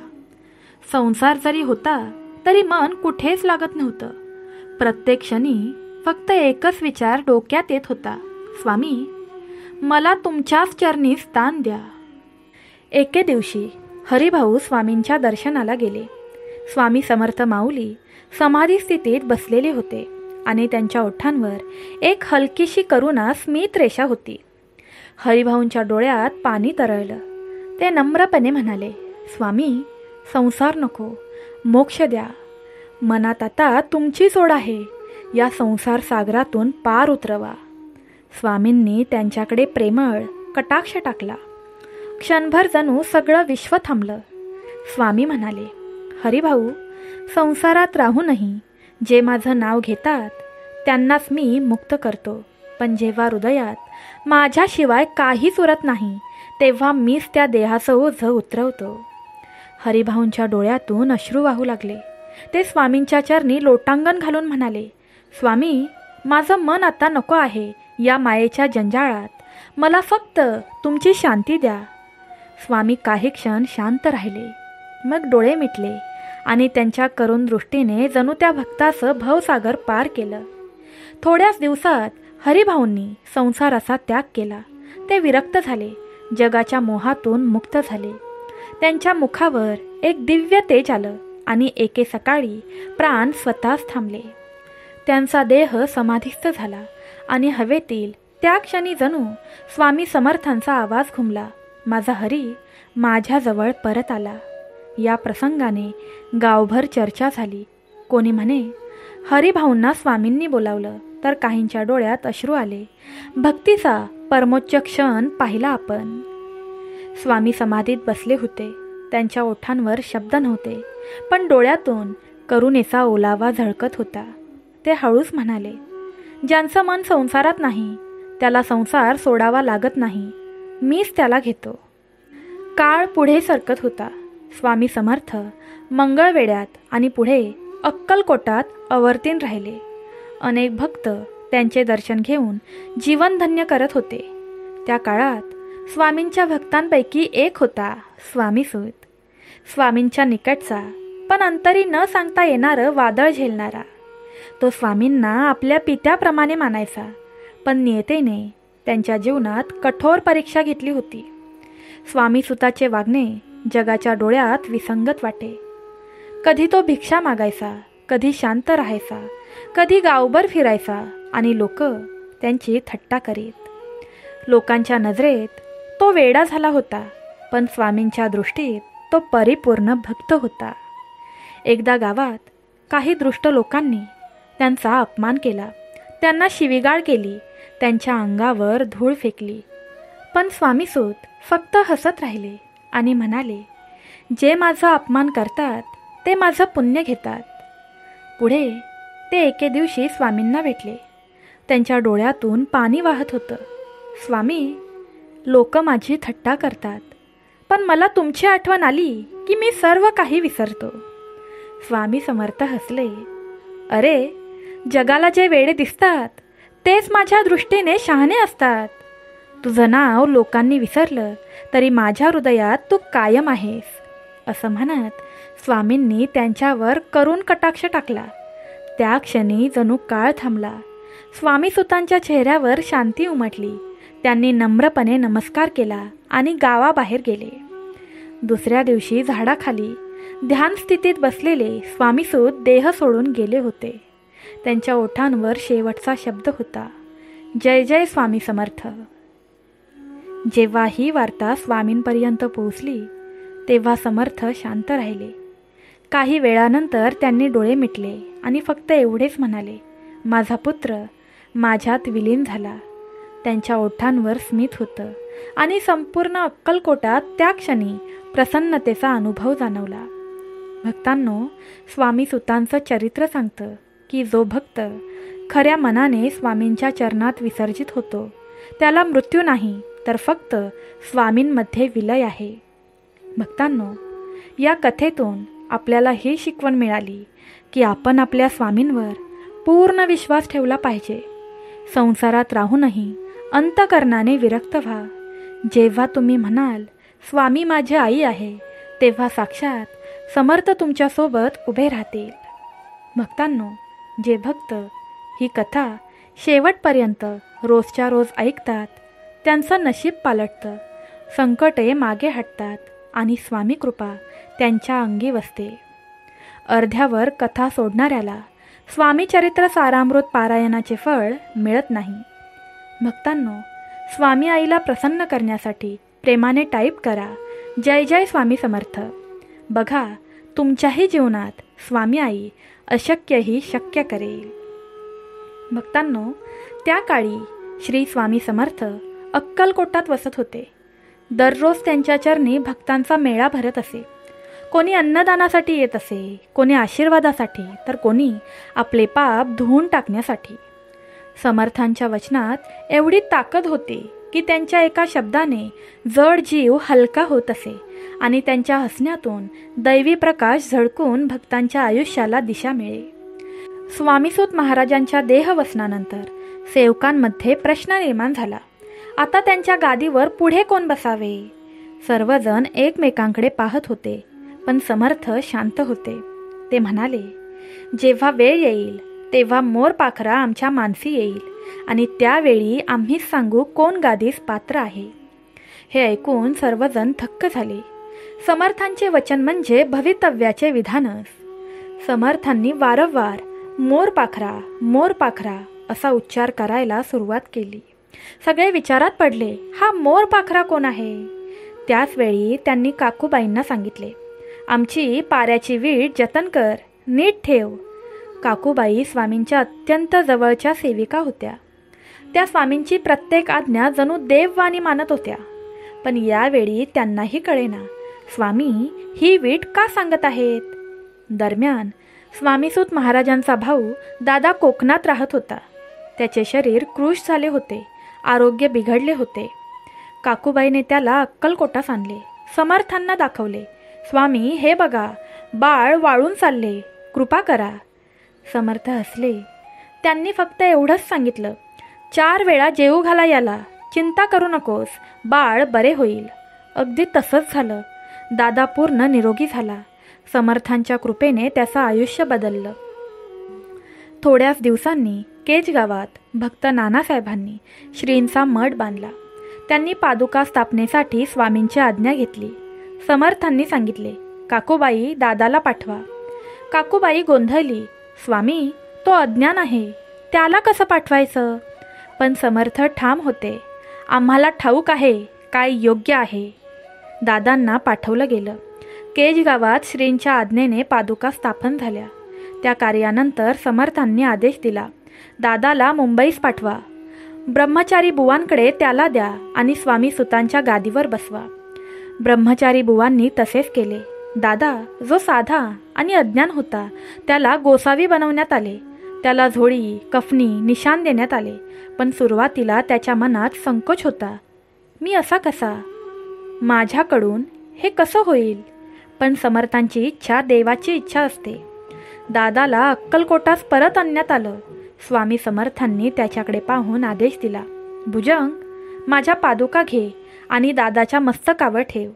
संसार जरी होता तरी मन कुठेच लागत नव्हतं. प्रत्येक क्षणी फक्त एकच विचार डोक्यात येत होता, स्वामी, मला तुमच्याच चरणी स्थान द्या. एके दिवशी हरिभाऊ स्वामींच्या दर्शनाला गेले. स्वामी समर्थ माऊली समाधी स्थितीत बसलेले होते आणि त्यांच्या ओठांवर एक हलकीशी करुणा स्मित रेषा होती. हरिभाऊंच्या डोळ्यात पाणी तरळलं. ते नम्रपणे म्हणाले, स्वामी, संसार नको, मोक्ष द्या. मनात आता तुमची सोड आहे. या संसार सागरातून पार उतरवा. स्वामींनी त्यांच्याकडे प्रेमळ कटाक्ष टाकला. क्षणभर जणू सगळं विश्व थांबलं. स्वामी म्हणाले, हरिभाऊ, संसारात राहूनही जे माझं नाव घेतात त्यांनाच मी मुक्त करतो. पण जेव्हा हृदयात माझ्याशिवाय काहीच उरत नाही तेव्हा मीच त्या देहाचं ओझं उतरवतो. हरिभाऊंच्या डोळ्यातून अश्रू वाहू लागले. ते स्वामींच्या चरणी लोटांगण घालून म्हणाले, स्वामी, माझं मन आता नको आहे या मायेच्या जंजाळात. मला फक्त तुमची शांती द्या. स्वामी काही क्षण शांत राहिले. मग डोळे मिटले आणि त्यांच्या करुण दृष्टीने जणू त्या भक्ताचं भवसागर पार केलं. थोड्याच दिवसात हरिभाऊंनी संसाराचा त्याग केला. ते विरक्त झाले, जगाच्या मोहातून मुक्त झाले. त्यांच्या मुखावर एक दिव्य तेज आलं आणि एके सकाळी प्राण स्वतःच थांबले. त्यांचा देह समाधिस्थ झाला आणि हवेतील त्या क्षणी जणू स्वामी समर्थांचा आवाज घुमला, माझा हरी माझ्याजवळ परत आला. या प्रसंगाने गावभर चर्चा झाली. कोणी म्हणे, हरिभाऊंना स्वामींनी बोलावलं, तर काहींच्या डोळ्यात अश्रू आले. भक्तीचा परमोच्च क्षण पाहिला आपण. स्वामी समाधीत बसले होते. त्यांच्या ओठांवर शब्द नव्हते, पण डोळ्यातून करुणेचा ओलावा झळकत होता. ते हळूच म्हणाले, ज्यांचं मन संसारात नाही त्याला संसार सोडावा लागत नाही. मीच त्याला घेतो. काळ पुढे सरकत होता. स्वामी समर्थ मंगळवेढ्यात आणि पुढे अक्कलकोटात अवर्तीन राहिले. अनेक भक्त त्यांचे दर्शन घेऊन जीवन धन्य करत होते. त्या काळात स्वामींच्या भक्तांपैकी एक होता स्वामीसूत. स्वामींच्या निकटचा, पण अंतरी न सांगता येणारं वादळ झेलणारा. तो स्वामींना आपल्या पित्याप्रमाणे मानायचा, पण नियतीने त्यांच्या जीवनात कठोर परीक्षा घेतली होती. स्वामीसुताचे वागणे जगाच्या डोळ्यात विसंगत वाटे. कधी तो भिक्षा मागायचा, कधी शांत राहायचा, कधी गावभर फिरायचा आणि लोक त्यांची थट्टा करीत. लोकांच्या नजरेत तो वेडा झाला होता, पण स्वामींच्या दृष्टीत तो परिपूर्ण भक्त होता. एकदा गावात काही दृष्ट लोकांनी त्यांचा अपमान केला. त्यांना शिवीगाळ केली, त्यांच्या अंगावर धूळ फेकली. पण स्वामीसूत फक्त हसत राहिले आणि म्हणाले, जे माझा अपमान करतात ते माझं पुण्य घेतात. पुढे ते एके दिवशी स्वामींना भेटले. त्यांच्या डोळ्यातून पाणी वाहत होतं. स्वामी, लोक माझी थट्टा करतात, पण मला तुमची आठवण आली की मी सर्व काही विसरतो. स्वामी समर्थ हसले, अरे, जगाला जे वेडे दिसतात तेच माझ्या दृष्टीने शहाणे असतात. तुझं नाव लोकांनी विसरलं तरी माझ्या हृदयात तू कायम आहेस. असं म्हणत स्वामींनी त्यांच्यावर करुण कटाक्ष टाकला. त्या क्षणी जणू काळ थांबला. स्वामीसुतांच्या चेहऱ्यावर शांती उमटली. त्यांनी नम्रपणे नमस्कार केला आणि गावाबाहेर गेले. दुसऱ्या दिवशी झाडाखाली ध्यान स्थितीत बसलेले स्वामीसूत देह सोडून गेले होते. त्यांच्या ओठांवर शेवटचा शब्द होता, जय जय स्वामी समर्थ. जेव्हा ही वार्ता स्वामींपर्यंत पोहोचली तेव्हा समर्थ शांत राहिले. काही वेळानंतर त्यांनी डोळे मिटले आणि फक्त एवढेच म्हणाले, माझा पुत्र माझ्यात विलीन झाला. त्यांच्या ओठांवर स्मित होतं आणि संपूर्ण अक्कलकोटात त्या क्षणी प्रसन्नतेचा अनुभव जाणवला. भक्तांनो, स्वामीसुतांचं चरित्र सांगतं की जो भक्त खऱ्या मनाने स्वामींच्या चरणात विसर्जित होतो त्याला मृत्यू नाही तर फक्त स्वामींमध्ये विलय आहे. भक्तांनो, या कथेतून आपल्याला ही शिकवण मिळाली की आपण आपल्या स्वामींवर पूर्ण विश्वास ठेवला पाहिजे. संसारात राहूनही अंतःकरणाने विरक्त व्हा. जेव्हा तुम्ही म्हणाल स्वामी माझी आई आहे, तेव्हा साक्षात समर्थ तुमच्यासोबत उभे राहतील. भक्तांनो, जे भक्त ही कथा शेवटपर्यंत रोजच्या रोज ऐकतात त्यांचं नशीब पालटतं, संकटे मागे हटतात आणि स्वामी कृपा त्यांच्या अंगी वसते. अर्ध्यावर कथा सोडणाऱ्याला स्वामी चरित्र सारामृत पारायणाचे फळ मिळत नाही. भक्तांनो, स्वामी आईला प्रसन्न करण्यासाठी प्रेमाने टाईप करा, जय जय स्वामी समर्थ. बघा, तुमच्याही जीवनात स्वामी आई अशक्यही शक्य करेल. भक्तांनो, त्या काळी श्री स्वामी समर्थ अक्कलकोटात वसत होते. दररोज त्यांच्या चरणी भक्तांचा मेळा भरत असे. कोणी अन्नदानासाठी येत असे, कोणी आशीर्वादासाठी, तर कोणी आपले पाप धुवून टाकण्यासाठी. समर्थांच्या वचनात एवढी ताकद होती की त्यांच्या एका शब्दाने जड जीव हलका होत असे आणि त्यांच्या हसण्यातून दैवी प्रकाश झळकून भक्तांच्या आयुष्याला दिशा मिळे. स्वामीसूत महाराजांच्या देहवसनानंतर सेवकांमध्ये प्रश्न निर्माण झाला. आता त्यांच्या गादीवर पुढे कोण बसावे? सर्वजण एकमेकांकडे पाहत होते, पण समर्थ शांत होते. ते म्हणाले, जेव्हा वेळ येईल तेव्हा मोर पाखरा आमच्या मानसी येईल आणि त्यावेळी आम्हीच सांगू कोण गादीस पात्र आहे. हे ऐकून सर्वजण थक्क झाले. समर्थांचे वचन म्हणजे भवितव्याचे विधानच. समर्थांनी वारंवार मोर पाखरा असा उच्चार करायला सुरुवात केली. सगळे विचारात पडले, हा मोर पाखरा कोण आहे? त्याच वेळी त्यांनी काकूबाईंना सांगितले, आमची पाऱ्याची वीट जतन कर, नीट ठेव. काकूबाई स्वामींच्या अत्यंत जवळच्या सेविका होत्या. त्या स्वामींची प्रत्येक आज्ञा जणू देववाणी मानत होत्या. पण यावेळी त्यांनाही कळेना स्वामी ही वीट का सांगत आहेत. दरम्यान स्वामीसूत महाराजांचा भाऊ दादा कोकणात राहत होता. त्याचे शरीर क्रूश झाले होते, आरोग्य बिघडले होते. काकूबाईने त्याला अक्कलकोटास आणले. समर्थांना दाखवले. स्वामी, हे बघा, बाळ वाळून चालले, कृपा करा. समर्थ हसले. त्यांनी फक्त एवढंच सांगितलं, 4 वेळा जेवू घाला याला, चिंता करू नकोस, बाळ बरे होईल. अगदी तसंच झालं. दादा पूर्ण निरोगी झाला. समर्थांच्या कृपेने त्याचं आयुष्य बदललं. थोड्याच दिवसांनी केज गावात भक्त नानासाहेबांनी श्रींचा मठ बांधला. त्यांनी पादुका स्थापनेसाठी स्वामींची आज्ञा घेतली. समर्थांनी सांगितले, काकूबाई, दादाला पाठवा. काकूबाई गोंधळली. स्वामी, तो अज्ञान आहे, त्याला कसं पाठवायचं? पण समर्थ ठाम होते, आम्हाला ठाऊक आहे काय योग्य आहे. दादांना पाठवलं गेलं. केज गावात श्रींच्या आज्ञेने पादुका स्थापन झाल्या. त्या कार्यानंतर समर्थांनी आदेश दिला, दादाला मुंबईस पाठवा. ब्रह्मचारी बुवांकडे त्याला द्या आणि स्वामी सुतांच्या गादीवर बसवा. ब्रह्मचारी बुवांनी तसेच केले. दादा, जो साधा आणि अज्ञान होता, त्याला गोसावी बनवण्यात आले. त्याला झोळी, कफनी, निशाण देण्यात आले. पण सुरुवातीला त्याच्या मनात संकोच होता, मी असा कसा, माझ्याकडून हे कसं होईल? पण समर्थांची इच्छा देवाची इच्छा असते. दादाला अक्कलकोटास परत आणण्यात आलं. स्वामी समर्थांनी त्याच्याकडे पाहून आदेश दिला, भुजंग, माझ्या पादुका घे आणि दादाच्या मस्तकावर ठेव.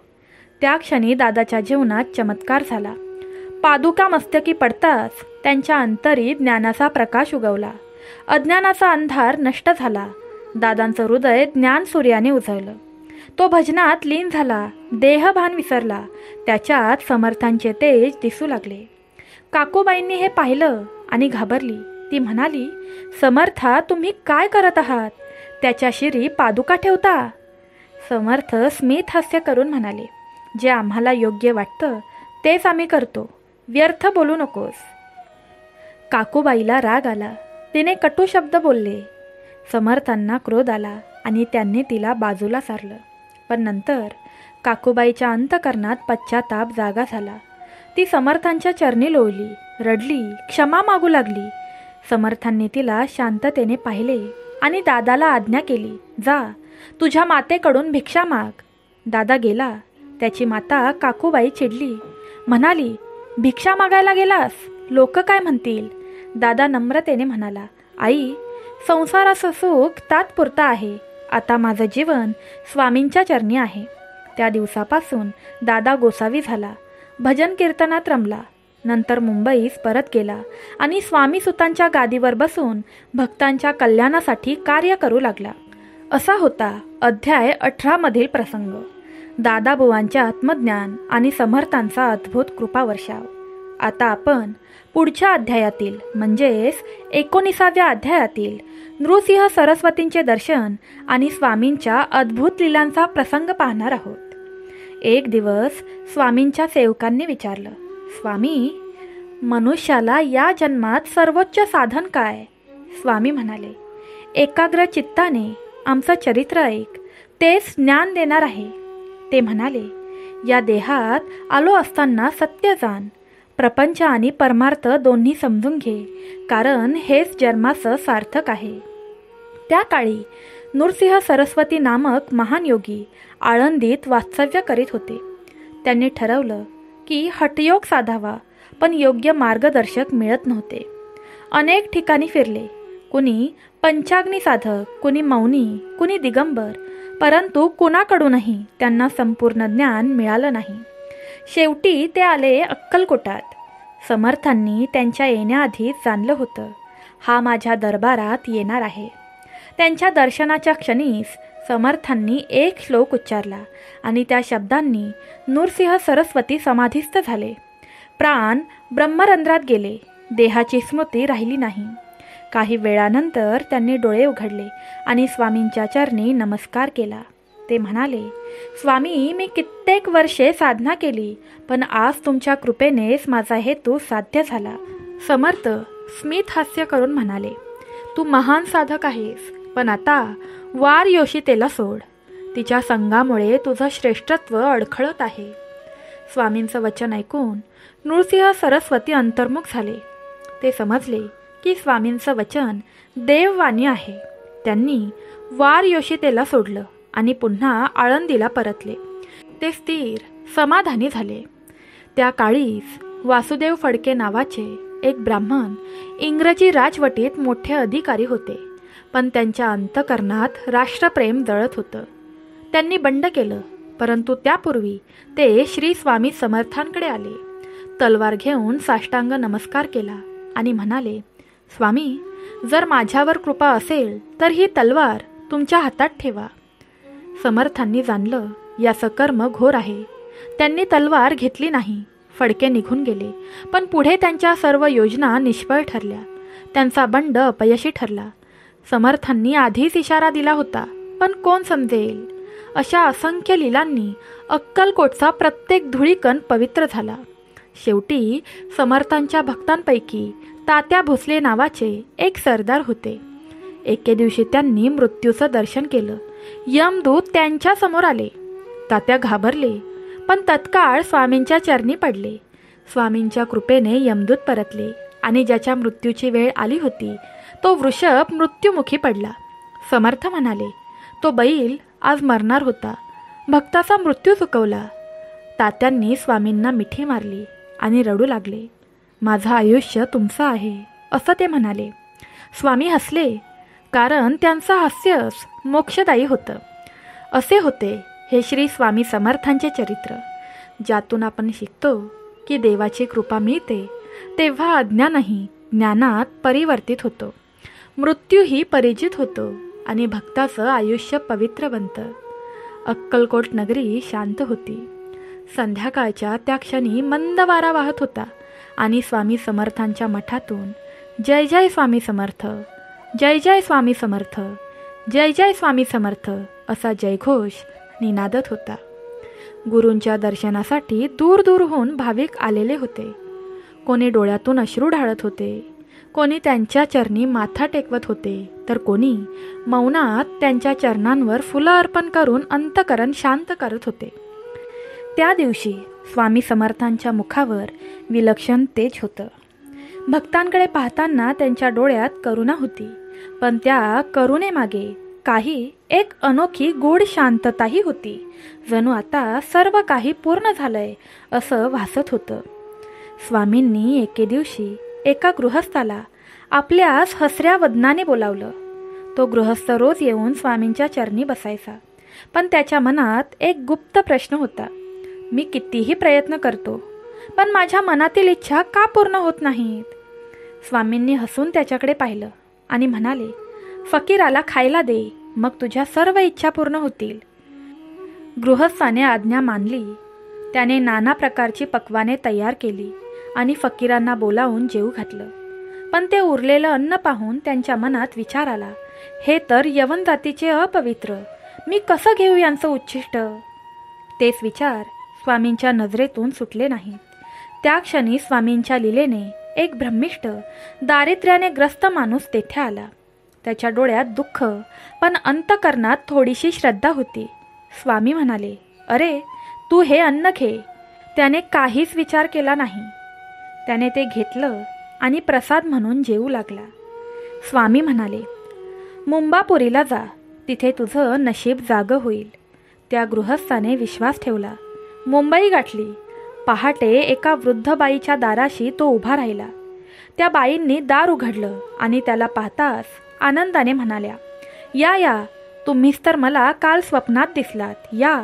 त्या क्षणी दादाच्या जीवनात चमत्कार झाला. पादुका मस्तकी पडताच त्यांच्या अंतरी ज्ञानाचा प्रकाश उगवला. अज्ञानाचा अंधार नष्ट झाला. दादांचं हृदय ज्ञान सूर्याने उजळलं. तो भजनात लीन झाला. देहभान विसरला. त्याच्यात समर्थांचे तेज दिसू लागले. काकूबाईंनी हे पाहिलं आणि घाबरली. ती म्हणाली, समर्था, तुम्ही काय करत आहात? त्याच्या शिरी पादुका ठेवता? समर्थ स्मित हास्य करून म्हणाले, जे आम्हाला योग्य वाटतं तेच आम्ही करतो, व्यर्थ बोलू नकोस. काकूबाईला राग आला. तिने कटू शब्द बोलले. समर्थांना क्रोध आला आणि त्यांनी तिला बाजूला सारलं. पण नंतर काकूबाईच्या अंतकरणात पश्चाताप जागा झाला. ती समर्थांच्या चरणी लोळली, रडली, क्षमा मागू लागली. समर्थांनी तिला शांततेने पाहिले आणि दादाला आज्ञा केली, जा, तुझ्या मातेकडून भिक्षा माग. दादा गेला. त्याची माता काकूबाई चिडली, म्हणाली, भिक्षा मागायला गेलास, लोक काय म्हणतील? दादा नम्रतेने म्हणाला, आई, संसाराचं सुख तात्पुरतं आहे. आता माझं जीवन स्वामींच्या चरणी आहे. त्या दिवसापासून दादा गोसावी झाला. भजन कीर्तनात रमला. नंतर मुंबईस परत गेला आणि स्वामी सुतांच्या गादीवर बसून भक्तांच्या कल्याणासाठी कार्य करू लागला. असा होता अध्याय 18 मधील प्रसंग. दादाबुवांच्या आत्मज्ञान आणि समर्थांचा अद्भुत कृपावर्षाव. आता आपण पुढच्या अध्यायातील म्हणजेच 19व्या अध्यायातील नृसिंह सरस्वतींचे दर्शन आणि स्वामींच्या अद्भुत लीलांचा प्रसंग पाहणार आहोत. एक दिवस स्वामींच्या सेवकांनी विचारलं, स्वामी, मनुष्याला या जन्मात सर्वोच्च साधन काय? स्वामी म्हणाले, एकाग्र चित्ताने आमचं चरित्र ऐक, तेच ज्ञान देणार आहे. ते म्हणाले, या देहात आलो असताना सत्य जाण, प्रपंच आणि परमार्थ दोन्ही समजून घे, कारण हेच जन्माचं सार्थक आहे. त्या काळी नृसिंह सरस्वती नामक महान योगी आळंदीत वास्तव्य करीत होते. त्यांनी ठरवलं की हठयोग साधावा, पण योग्य मार्गदर्शक मिळत नव्हते. अनेक ठिकाणी फिरले. कुणी पंचाग्नी साधक, कुणी मौनी, कुणी दिगंबर, परंतु कुणाकडूनही त्यांना संपूर्ण ज्ञान मिळालं नाही. शेवटी ते आले अक्कलकोटात. समर्थांनी त्यांच्या येण्याआधीच जाणलं होतं, हा माझ्या दरबारात येणार आहे. त्यांच्या दर्शनाच्या क्षणीच समर्थांनी एक श्लोक उच्चारला आणि त्या शब्दांनी नृसिंह सरस्वती समाधिस्थ झाले. प्राण ब्रह्मरंध्रात गेले. देहाची स्मृती राहिली नाही. काही वेळानंतर त्यांनी डोळे उघडले आणि स्वामींच्या चरणी नमस्कार केला. ते म्हणाले, स्वामी, मी कित्येक वर्षे साधना केली, पण आज तुमच्या कृपेनेच माझा हेतू साध्य झाला. समर्थ स्मित हास्य करून म्हणाले, तू महान साधक आहेस, पण आता वार योषितेला सोड. तिच्या संगामुळे तुझं श्रेष्ठत्व अडखळत आहे. स्वामींचं वचन ऐकून नृसिंह सरस्वती अंतर्मुख झाले. ते समजले की स्वामींचं वचन देववाणी आहे. त्यांनी वार योषितेला सोडलं आणि पुन्हा आळंदीला परतले. ते स्थिर समाधानी झाले. त्या काळीच वासुदेव फडके नावाचे एक ब्राह्मण इंग्रजी राजवटीत मोठे अधिकारी होते, पण त्यांच्या अंतःकरणात राष्ट्रप्रेम जळत होतं. त्यांनी बंड केलं, परंतु त्यापूर्वी ते श्री स्वामी समर्थांकडे आले. तलवार घेऊन साष्टांग नमस्कार केला आणि म्हणाले, स्वामी, जर माझ्यावर कृपा असेल तर ही तलवार तुमच्या हातात ठेवा. समर्थांनी जाणलं याचं कर्म घोर आहे. त्यांनी तलवार घेतली नाही. फडके निघून गेले, पण पुढे त्यांच्या सर्व योजना निष्फळ ठरल्या. त्यांचा बंड अपयशी ठरला. समर्थांनी आधीच इशारा दिला होता, पण कोण समजेल? अशा असंख्य लीलांनी अक्कलकोटचा प्रत्येक धुळीकण पवित्र झाला. शेवटी समर्थांच्या भक्तांपैकी तात्या भोसले नावाचे एक सरदार होते. एके दिवशी त्यांनी मृत्यूचं दर्शन केलं. यमदूत त्यांच्या समोर आले. तात्या घाबरले, पण तत्काळ स्वामींच्या चरणी पडले. स्वामींच्या कृपेने यमदूत परतले आणि ज्याच्या मृत्यूची वेळ आली होती तो वृषभ मृत्युमुखी पडला. समर्थ म्हणाले, तो बैल आज मरणार होता, भक्ताचा मृत्यू चुकवला. तात्यांनी स्वामींना मिठी मारली आणि रडू लागले. माझं आयुष्य तुमचं आहे असं ते म्हणाले. स्वामी हसले, कारण त्यांचं हास्यच मोक्षदायी होतं. असे होते हे श्री स्वामी समर्थांचे चरित्र, ज्यातून आपण शिकतो की देवाची कृपा मिळते तेव्हा अज्ञानही ज्ञानात परिवर्तित होतो, मृत्यूही परिचित होतो आणि भक्ताचं आयुष्य पवित्र बनतं. अक्कलकोट नगरी शांत होती. संध्याकाळच्या त्या क्षणी मंद वारा वाहत होता आणि स्वामी समर्थांच्या मठातून जय जय स्वामी समर्थ, जय जय स्वामी समर्थ, जय जय स्वामी समर्थ असा जयघोष निनादत होता. गुरूंच्या दर्शनासाठी दूर दूरहून भाविक आलेले होते. कोणी डोळ्यातून अश्रू ढाळत होते, कोणी त्यांच्या चरणी माथा टेकवत होते, तर कोणी मौनात त्यांच्या चरणांवर फुलं अर्पण करून अंतःकरण शांत करत होते. त्या दिवशी स्वामी समर्थांच्या मुखावर विलक्षण तेज होतं. भक्तांकडे पाहताना त्यांच्या डोळ्यात करुणा होती, पण त्या करुणेमागे काही एक अनोखी गूढ शांतताही होती. जणू आता सर्व काही पूर्ण झालंय असं भासत होतं. स्वामींनी एके दिवशी एका गृहस्थाला आपल्यास हसऱ्या वदनाने बोलावलं. तो गृहस्थ रोज येऊन स्वामींच्या चरणी बसायचा, पण त्याच्या मनात एक गुप्त प्रश्न होता. मी कितीही प्रयत्न करतो, पण माझ्या मनातील इच्छा का पूर्ण होत नाहीत? स्वामींनी हसून त्याच्याकडे पाहिलं आणि म्हणाले, फकीराला खायला दे, मग तुझ्या सर्व इच्छा पूर्ण होतील. गृहस्थाने आज्ञा मानली. त्याने नाना प्रकारची पक्वाने तयार केली आणि फकीरांना बोलावून जेवू घातलं. पण ते उरलेलं अन्न पाहून त्यांच्या मनात विचार आला, हे तर यवन जातीचे अपवित्र, मी कसं घेऊ यांचं उच्छिष्ट? तेच विचार स्वामींच्या नजरेतून सुटले नाहीत. त्या क्षणी स्वामींच्या लीलेने एक ब्रह्मिष्ठ दारिद्र्याने ग्रस्त माणूस तेथे आला. त्याच्या डोळ्यात दुःख, पण अंतकरणात थोडीशी श्रद्धा होती. स्वामी म्हणाले, अरे तू हे अन्न घे. त्याने काहीच विचार केला नाही. त्याने ते घेतलं आणि प्रसाद म्हणून जेवू लागला. स्वामी म्हणाले, मुंबापुरीला जा, तिथे तुझं नशीब जागं होईल. त्या गृहस्थाने विश्वास ठेवला. मुंबई गाठली. पहाटे एका वृद्ध बाईच्या दाराशी तो उभा राहिला. त्या बाईंनी दार उघडलं आणि त्याला पाहताच आनंदाने म्हणाल्या, या या, तुम्हीच तर मला काल स्वप्नात दिसलात, या.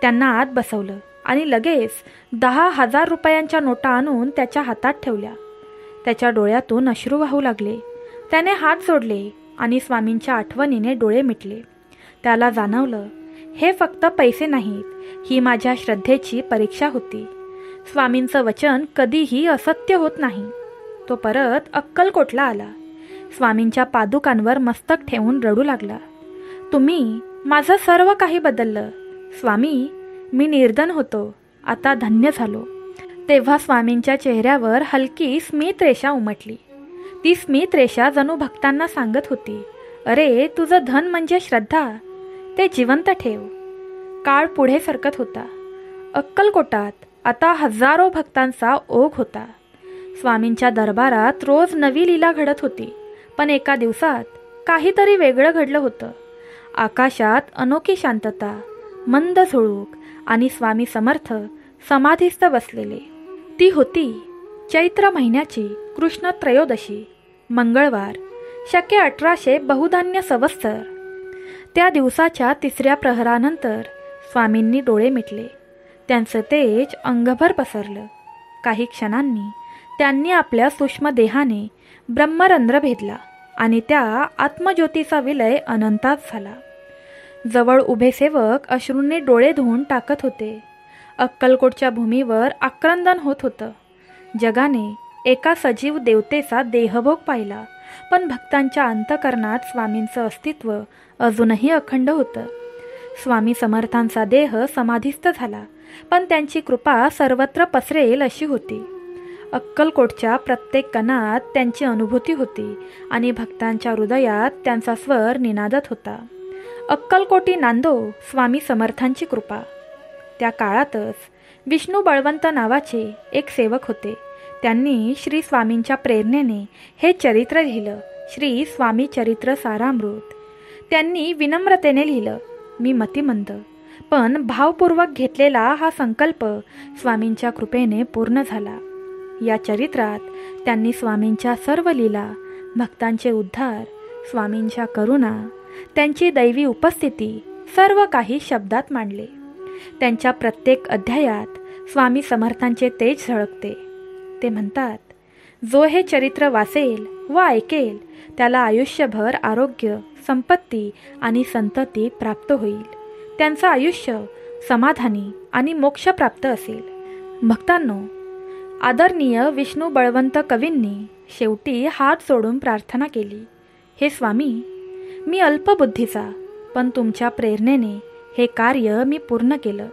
त्यांना आत बसवलं आणि लगेच 10,000 रुपयांच्या नोटा आणून त्याच्या हातात ठेवल्या. त्याच्या डोळ्यातून अश्रू वाहू लागले. त्याने हात जोडले आणि स्वामींच्या आठवणीने डोळे मिटले. त्याला जाणवलं, हे फक्त पैसे नाहीत, ही माझ्या श्रद्धेची परीक्षा होती. स्वामींचं वचन कधीही असत्य होत नाही. तो परत अक्कलकोटला आला. स्वामींच्या पादुकांवर मस्तक ठेवून रडू लागला. तुम्ही माझं सर्व काही बदललं. स्वामी, मी निर्धन होतो, आता धन्य झालो. तेव्हा स्वामींच्या चेहऱ्यावर हलकी स्मित रेषा उमटली. ती स्मित रेषा जणू भक्तांना सांगत होती, अरे तुझं धन म्हणजे श्रद्धा, ते जिवंत ठेव. काळ पुढे सरकत होता. अक्कलकोटात आता हजारो भक्तांचा ओघ होता. स्वामींच्या दरबारात रोज नवी लीला घडत होती. पण एका दिवसात काहीतरी वेगळं घडलं होतं. आकाशात अनोखी शांतता, मंद झुळूक आणि स्वामी समर्थ समाधीस्थ बसलेले. ती होती चैत्र महिन्याची कृष्ण त्रयोदशी, मंगळवार, शके 1800 बहुधान्य संवत्सर. त्या दिवसाच्या 3ऱ्या प्रहरानंतर स्वामींनी डोळे मिटले. त्यांचं तेज अंगभर पसरलं. काही क्षणांनी त्यांनी आपल्या सूक्ष्म देहाने ब्रह्मरंध्र भेदला आणि त्या आत्मज्योतीचा विलय अनंतात झाला. जवळ उभे सेवक अश्रूंनी डोळे धुवून टाकत होते. अक्कलकोटच्या भूमीवर आक्रंदन होत होतं. जगाने एका सजीव देवतेचा देहभोग पाहिला, पण भक्तांच्या अंतकरणात स्वामींचं अस्तित्व अजूनही अखंड होतं. स्वामी समर्थांचा देह समाधीस्थ झाला, पण त्यांची कृपा सर्वत्र पसरेल अशी होती. अक्कलकोटच्या प्रत्येक कणात त्यांची अनुभूती होती आणि भक्तांच्या हृदयात त्यांचा स्वर निनादत होता, अक्कलकोटी नांदो स्वामी समर्थांची कृपा. त्या काळातच विष्णू बळवंत नावाचे एक सेवक होते. त्यांनी श्री स्वामींच्या प्रेरणेने हे चरित्र लिहिलं, श्री स्वामी चरित्र सारामृत. त्यांनी विनम्रतेने लिहिलं, मी मतिमंद पण भावपूर्वक घेतलेला हा संकल्प स्वामींच्या कृपेने पूर्ण झाला. या चरित्रात त्यांनी स्वामींच्या सर्व लीला, भक्तांचे उद्धार, स्वामींच्या करुणा, त्यांची दैवी उपस्थिती सर्व काही शब्दात मांडले. त्यांच्या प्रत्येक अध्यायात स्वामी समर्थांचे तेज झळकते. ते म्हणतात, जो हे चरित्र वाचेल व ऐकेल त्याला आयुष्यभर आरोग्य, संपत्ती आणि संतती प्राप्त होईल. त्यांचं आयुष्य समाधानी आणि मोक्षप्राप्त असेल. भक्तांनो, आदरणीय विष्णू बळवंत कवींनी शेवटी हात जोडून प्रार्थना केली, हे स्वामी, मी अल्पबुद्धीचा, पण तुमच्या प्रेरणेने हे कार्य मी पूर्ण केलं.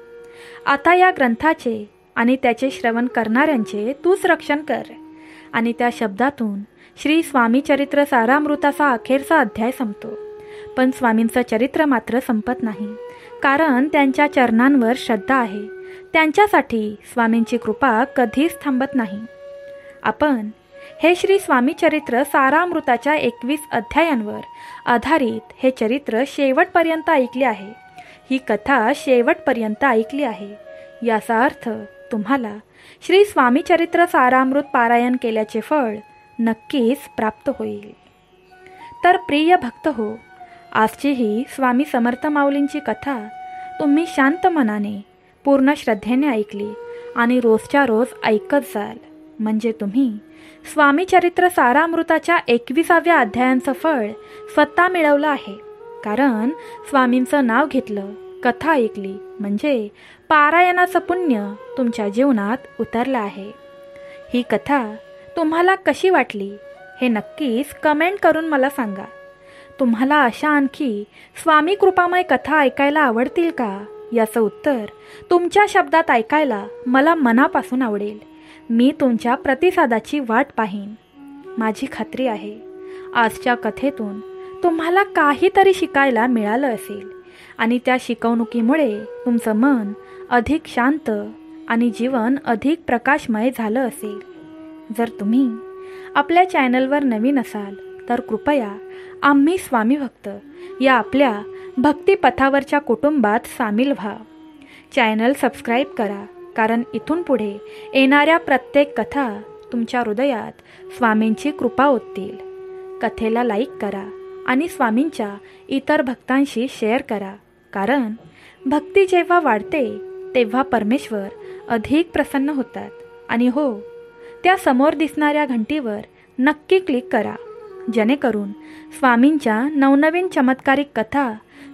आता या ग्रंथाचे आणि त्याचे श्रवण करणाऱ्यांचे तूच रक्षण कर. आणि त्या शब्दातून श्री स्वामी चरित्र सारामृताचा अखेरचा अध्याय संपतो. पण स्वामींचं चरित्र मात्र संपत नाही, कारण त्यांच्या चरणांवर श्रद्धा आहे. त्यांच्यासाठी स्वामींची कृपा कधीच थांबत नाही. आपण हे श्री स्वामी चरित्र सारामृताच्या 21 अध्यायांवर आधारित हे चरित्र शेवटपर्यंत ऐकले आहे. ही कथा शेवटपर्यंत ऐकली आहे. याचा अर्थ तुम्हाला श्री स्वामी चरित्र सारामृत पारायण केल्याचे फळ नक्कीच प्राप्त होईल. तर प्रिय भक्त हो, आजची ही स्वामी समर्थ माऊलींची कथा तुम्ही शांत मनाने, पूर्ण श्रद्धेने ऐकली आणि रोजच्या रोज ऐकत जाल, म्हणजे तुम्ही स्वामी चरित्र सारामृताच्या 21व्या अध्यायांचं फळ स्वतः मिळवलं आहे. कारण स्वामींचं नाव घेतलं, कथा ऐकली, म्हणजे पारायणाचं पुण्य तुमच्या जीवनात उतरलं आहे. ही कथा तुम्हाला कशी वाटली हे नक्कीच कमेंट करून मला सांगा. तुम्हाला अशा आणखी स्वामी कृपामय कथा ऐकायला आवडतील का, याचं उत्तर तुमच्या शब्दात ऐकायला मला मनापासून आवडेल. मी तुमच्या प्रतिसादाची वाट पाहीन. माझी खात्री आहे आजच्या कथेतून तुम्हाला काहीतरी शिकायला मिळालं असेल आणि त्या शिकवणुकीमुळे तुमचं मन अधिक शांत आणि जीवन अधिक प्रकाशमय झालं असेल. जर तुम्ही आपल्या चॅनलवर नवीन असाल तर कृपया आम्ही स्वामी भक्त या आपल्या भक्तिपथावरच्या कुटुंबात सामील व्हा. चॅनल सबस्क्राईब करा, कारण इथून पुढे येणाऱ्या प्रत्येक कथा तुमच्या हृदयात स्वामींची कृपा ओततील. कथेला लाईक करा आणि स्वामींच्या इतर भक्तांशी शेअर करा, कारण भक्ती जेव्हा वाढते तेव्हा परमेश्वर अधिक प्रसन्न होतात. आणि हो, त्या समोर दिसणाऱ्या घंटीवर नक्की क्लिक करा, जेणेकरून स्वामींच्या नवनवीन चमत्कारिक कथा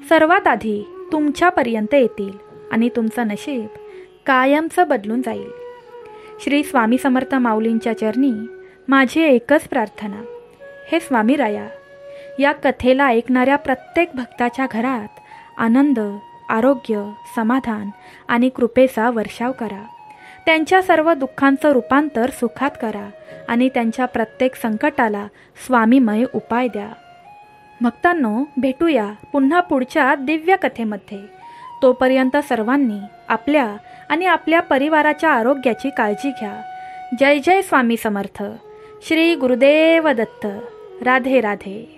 सर्वात आधी तुमच्यापर्यंत येतील आणि तुमचं नशीब कायमचं बदलून जाईल. श्री स्वामी समर्थ माऊलींच्या चरणी माझी एकच प्रार्थना, हे स्वामीराया, या कथेला ऐकणाऱ्या प्रत्येक भक्ताच्या घरात आनंद, आरोग्य, समाधान आणि कृपेचा वर्षाव करा. त्यांच्या सर्व दुःखांचं रूपांतर सुखात करा आणि त्यांच्या प्रत्येक संकटाला स्वामीमय उपाय द्या. भक्तांनो, भेटूया पुन्हा पुढच्या दिव्य कथेमध्ये. तोपर्यंत सर्वांनी आपल्या आणि आपल्या परिवाराच्या आरोग्याची काळजी घ्या. जय जय स्वामी समर्थ. श्री गुरुदेव दत्त. राधे राधे.